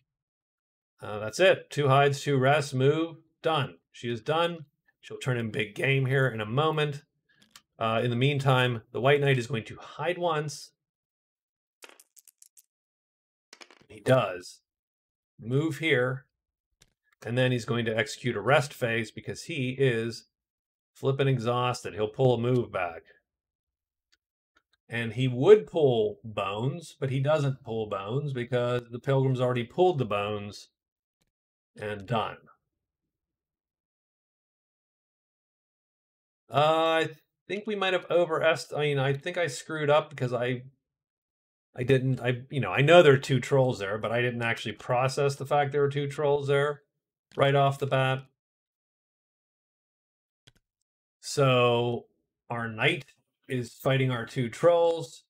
that's it. 2 hides, 2 rests, move, done. She is done. She'll turn in big game here in a moment. In the meantime, the White Knight is going to hide once. He does. Move here. And then he's going to execute a rest phase because he is flipping exhausted. He'll pull a move back. And he would pull bones, but he doesn't pull bones because the Pilgrim's already pulled the bones and done. I think we might have overestimated. I think I screwed up because I know there are 2 trolls there, but I didn't actually process the fact there were 2 trolls there right off the bat. So our knight is fighting our 2 trolls.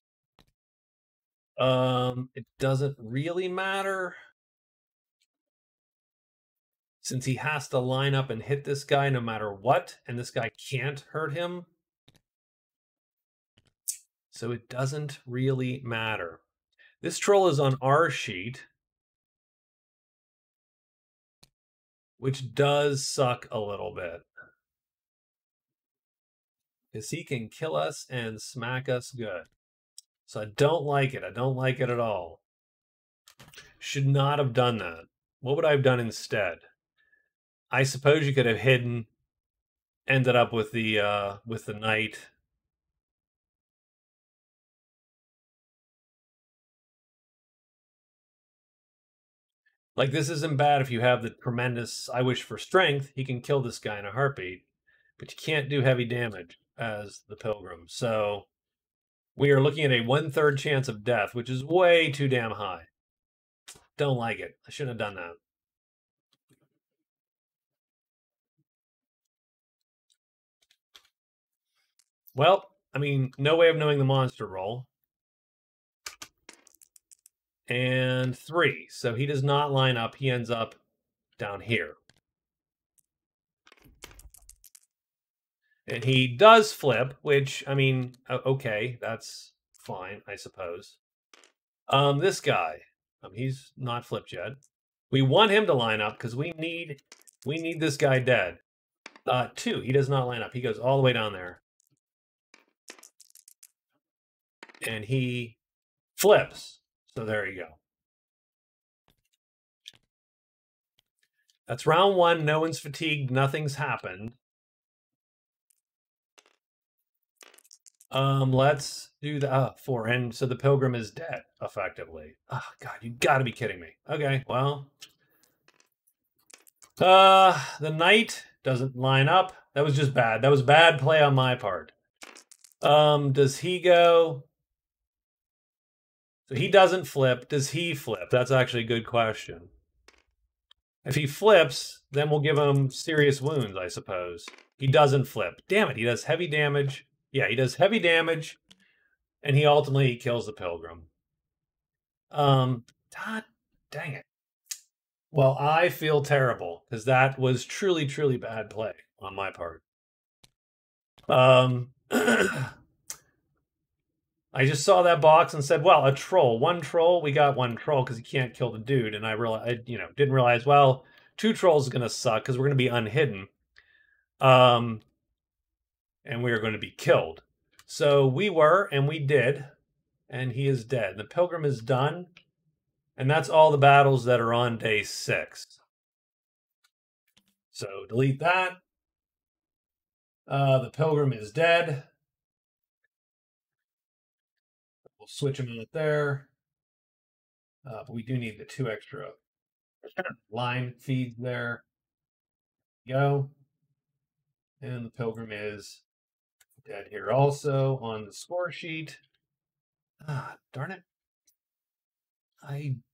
It doesn't really matter since he has to line up and hit this guy no matter what, and this guy can't hurt him. So it doesn't really matter. This troll is on our sheet, which does suck a little bit. Because he can kill us and smack us good. So I don't like it. I don't like it at all. Should not have done that. What would I have done instead? I suppose you could have hidden, ended up with the knight. Like, this isn't bad if you have the tremendous I wish for strength. He can kill this guy in a heartbeat. But you can't do heavy damage as the Pilgrim. So we are looking at a 1/3 chance of death, which is way too damn high. Don't like it. I shouldn't have done that. Well, I mean, no way of knowing the monster roll. And 3. So he does not line up. He ends up down here. And he does flip, which, I mean, okay, that's fine, I suppose. This guy, he's not flipped yet. We want him to line up because we need this guy dead. 2, he does not line up. He goes all the way down there. And he flips. So there you go. That's round 1. No one's fatigued. Nothing's happened. Let's do the 4. And so the Pilgrim is dead, effectively. Oh, God, you gotta be kidding me. Okay, well. The knight doesn't line up. That was just bad. That was bad play on my part. Does he go? So he doesn't flip. Does he flip? That's actually a good question. If he flips, then we'll give him serious wounds, I suppose. He doesn't flip. Damn it, he does heavy damage. Yeah, he does heavy damage, and he ultimately kills the Pilgrim. God dang it. Well, I feel terrible, because that was truly, truly bad play on my part. I just saw that box and said, well, a troll. 1 troll, we got 1 troll because he can't kill the dude. And I realized, didn't realize, well, 2 trolls is going to suck because we're going to be unhidden. And we are going to be killed. So we were, and we did, and he is dead. The Pilgrim is done, and that's all the battles that are on day 6. So delete that. The Pilgrim is dead. We'll switch him out there. But we do need the 2 extra line feeds there. Go. And the Pilgrim is dead here also on the score sheet. Ah, darn it.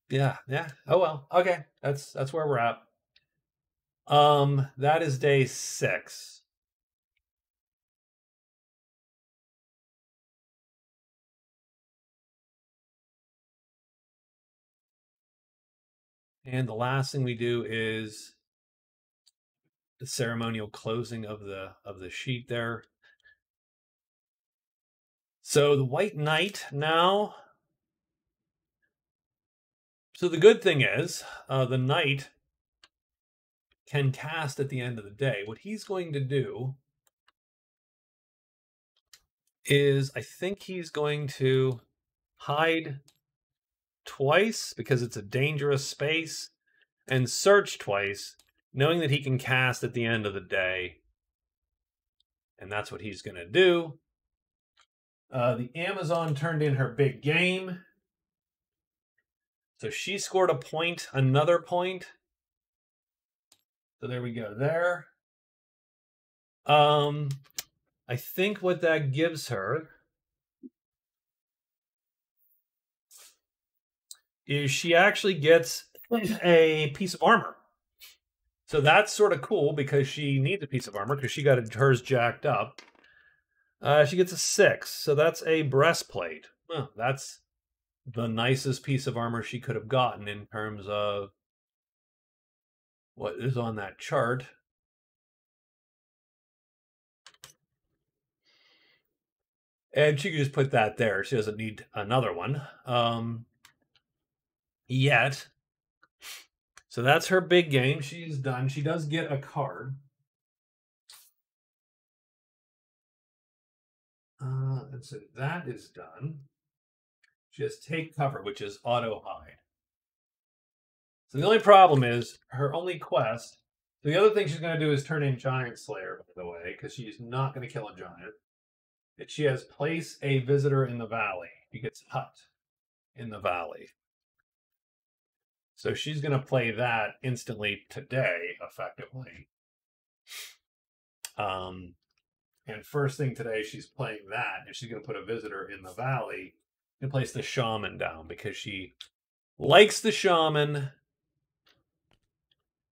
Yeah. Oh well. Okay. That's where we're at. That is day 6. And the last thing we do is the ceremonial closing of the sheet there. So the White Knight now So the good thing is, the knight can cast at the end of the day. What he's going to do is, I think he's going to hide twice because it's a dangerous space, and search twice, knowing that he can cast at the end of the day. And that's what he's going to do. The Amazon turned in her big game. So she scored a point, another point. So there we go there. I think what that gives her is she actually gets a piece of armor. So that's sort of cool because she needs a piece of armor because she got hers jacked up. She gets a 6, so that's a breastplate. Well, that's the nicest piece of armor she could have gotten in terms of what is on that chart. And she can just put that there. She doesn't need another one yet. So that's her big game. She's done. She does get a card. And so that is done. She has take cover, which is auto hide. So the only problem is her only quest. So the other thing she's going to do is turn in Giant Slayer, by the way, because she's not going to kill a giant. That she has place a visitor in the valley. She gets hut in the valley. So she's going to play that instantly today, effectively. And first thing today, she's playing that, and she's going to put a visitor in the valley and place the shaman down because she likes the shaman.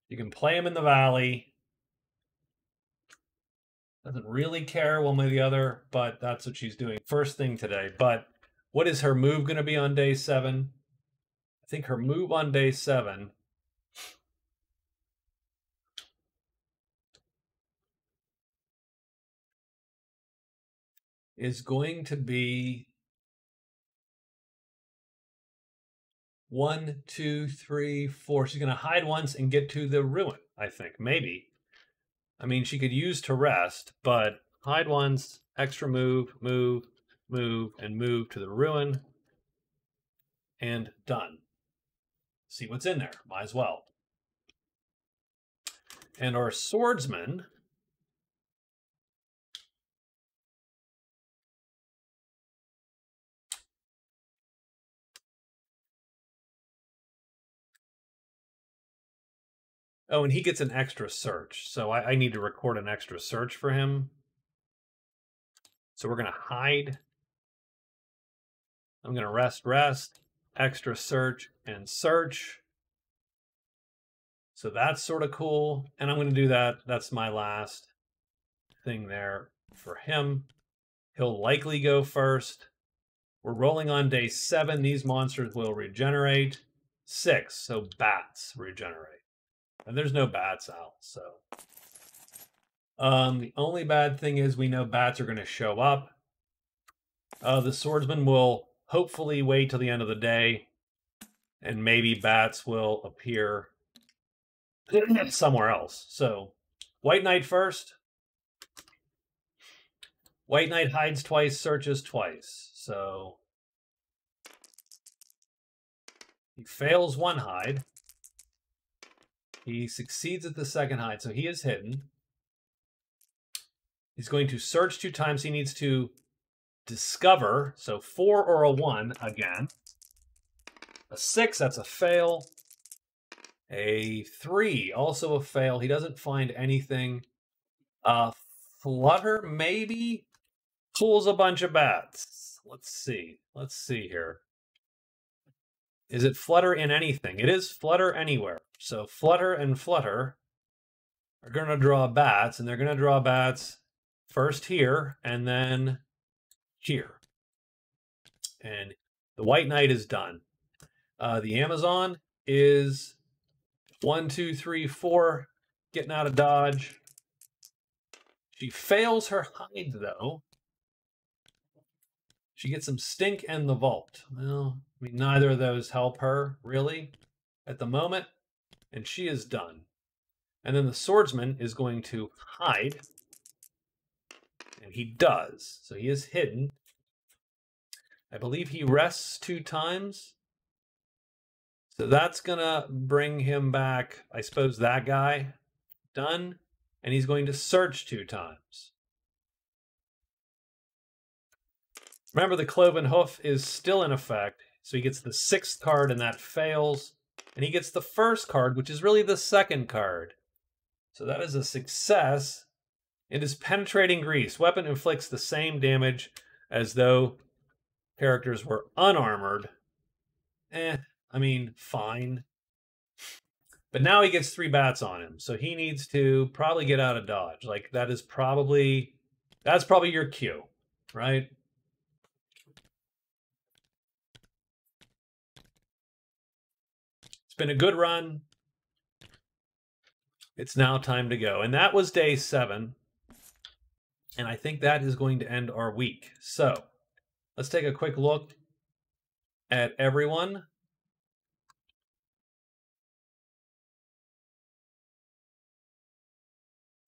You can play him in the valley. Doesn't really care one way or the other, but that's what she's doing first thing today. But what is her move going to be on day 7? I think her move on day 7 is going to be 1, 2, 3, 4. She's going to hide once and get to the ruin, I think. Maybe. I mean, she could use to rest, but hide once, extra move, move, move, and move to the ruin. And done. See what's in there. Might as well. And our swordsman oh, and he gets an extra search. So I need to record an extra search for him. So we're going to hide. I'm going to rest, extra search, and search. So that's sort of cool. And I'm going to do that. That's my last thing there for him. He'll likely go first. We're rolling on day 7. These monsters will regenerate. 6, so bats regenerate. And there's no bats out, so. The only bad thing is we know bats are going to show up. The swordsman will hopefully wait till the end of the day, and maybe bats will appear somewhere else. So, White Knight first. White Knight hides twice, searches twice. So, he fails one hide. He succeeds at the second hide, so he is hidden. He's going to search 2 times. He needs to discover, so 4 or a 1 again. A 6, that's a fail. A 3, also a fail. He doesn't find anything. Flutter, maybe? Pulls a bunch of bats. Let's see. Let's see here. Is it flutter in anything? It is flutter anywhere. So flutter and flutter are going to draw bats, and they're going to draw bats first here and then here. And the White Knight is done. The Amazon is 1, 2, 3, 4, getting out of dodge. She fails her hide, though. She gets some stink and the vault. Well, I mean, neither of those help her, really, at the moment. And she is done. And then the swordsman is going to hide. And he does. So he is hidden. I believe he rests 2 times. So that's going to bring him back, I suppose, that guy. Done. And he's going to search 2 times. Remember, the cloven hoof is still in effect. So he gets the 6th card, and that fails. And he gets the 1st card, which is really the 2nd card. So that is a success. It is penetrating grease. Weapon inflicts the same damage as though characters were unarmored. I mean, fine. But now he gets 3 bats on him. So he needs to probably get out of dodge. Like, that's probably your cue, right? It's been a good run. It's now time to go. And that was day 7. And I think that is going to end our week. So let's take a quick look at everyone.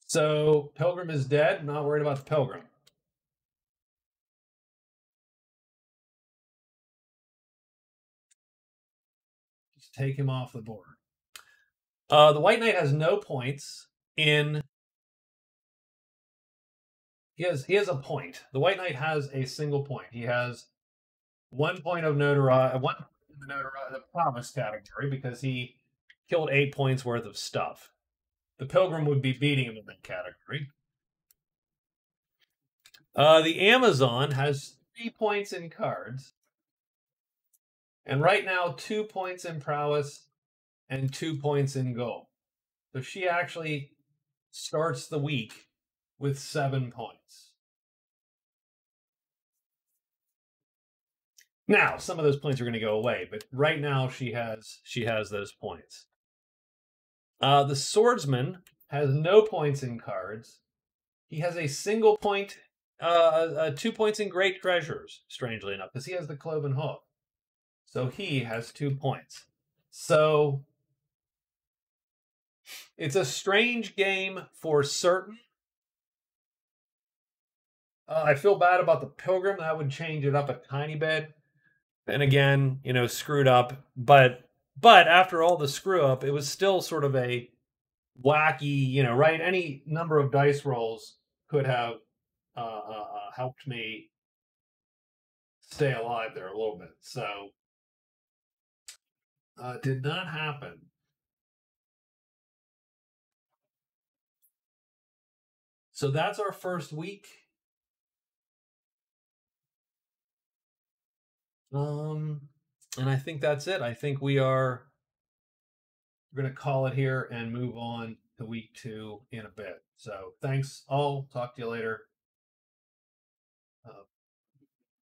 So Pilgrim is dead. Not worried about the Pilgrim. Just take him off the board. The White Knight has no points in... He has a point. The White Knight has a single point. He has 1 point of notoriety, 1 in the promise category, because he killed 8 points worth of stuff. The Pilgrim would be beating him in that category. The Amazon has 3 points in cards. And right now, 2 points in prowess and 2 points in gold. So she actually starts the week with 7 points. Now, some of those points are going to go away, but right now she has those points. The swordsman has no points in cards. He has a single point, 2 points in great treasures, strangely enough, because he has the cloven hoof. So he has 2 points. So it's a strange game for certain. I feel bad about the Pilgrim. That would change it up a tiny bit. And again, screwed up. But after all the screw up, it was still sort of a wacky, right? Any number of dice rolls could have helped me stay alive there a little bit. So it did not happen. So that's our first week. And I think that's it. I think we're going to call it here and move on to week 2 in a bit. So thanks all. Talk to you later.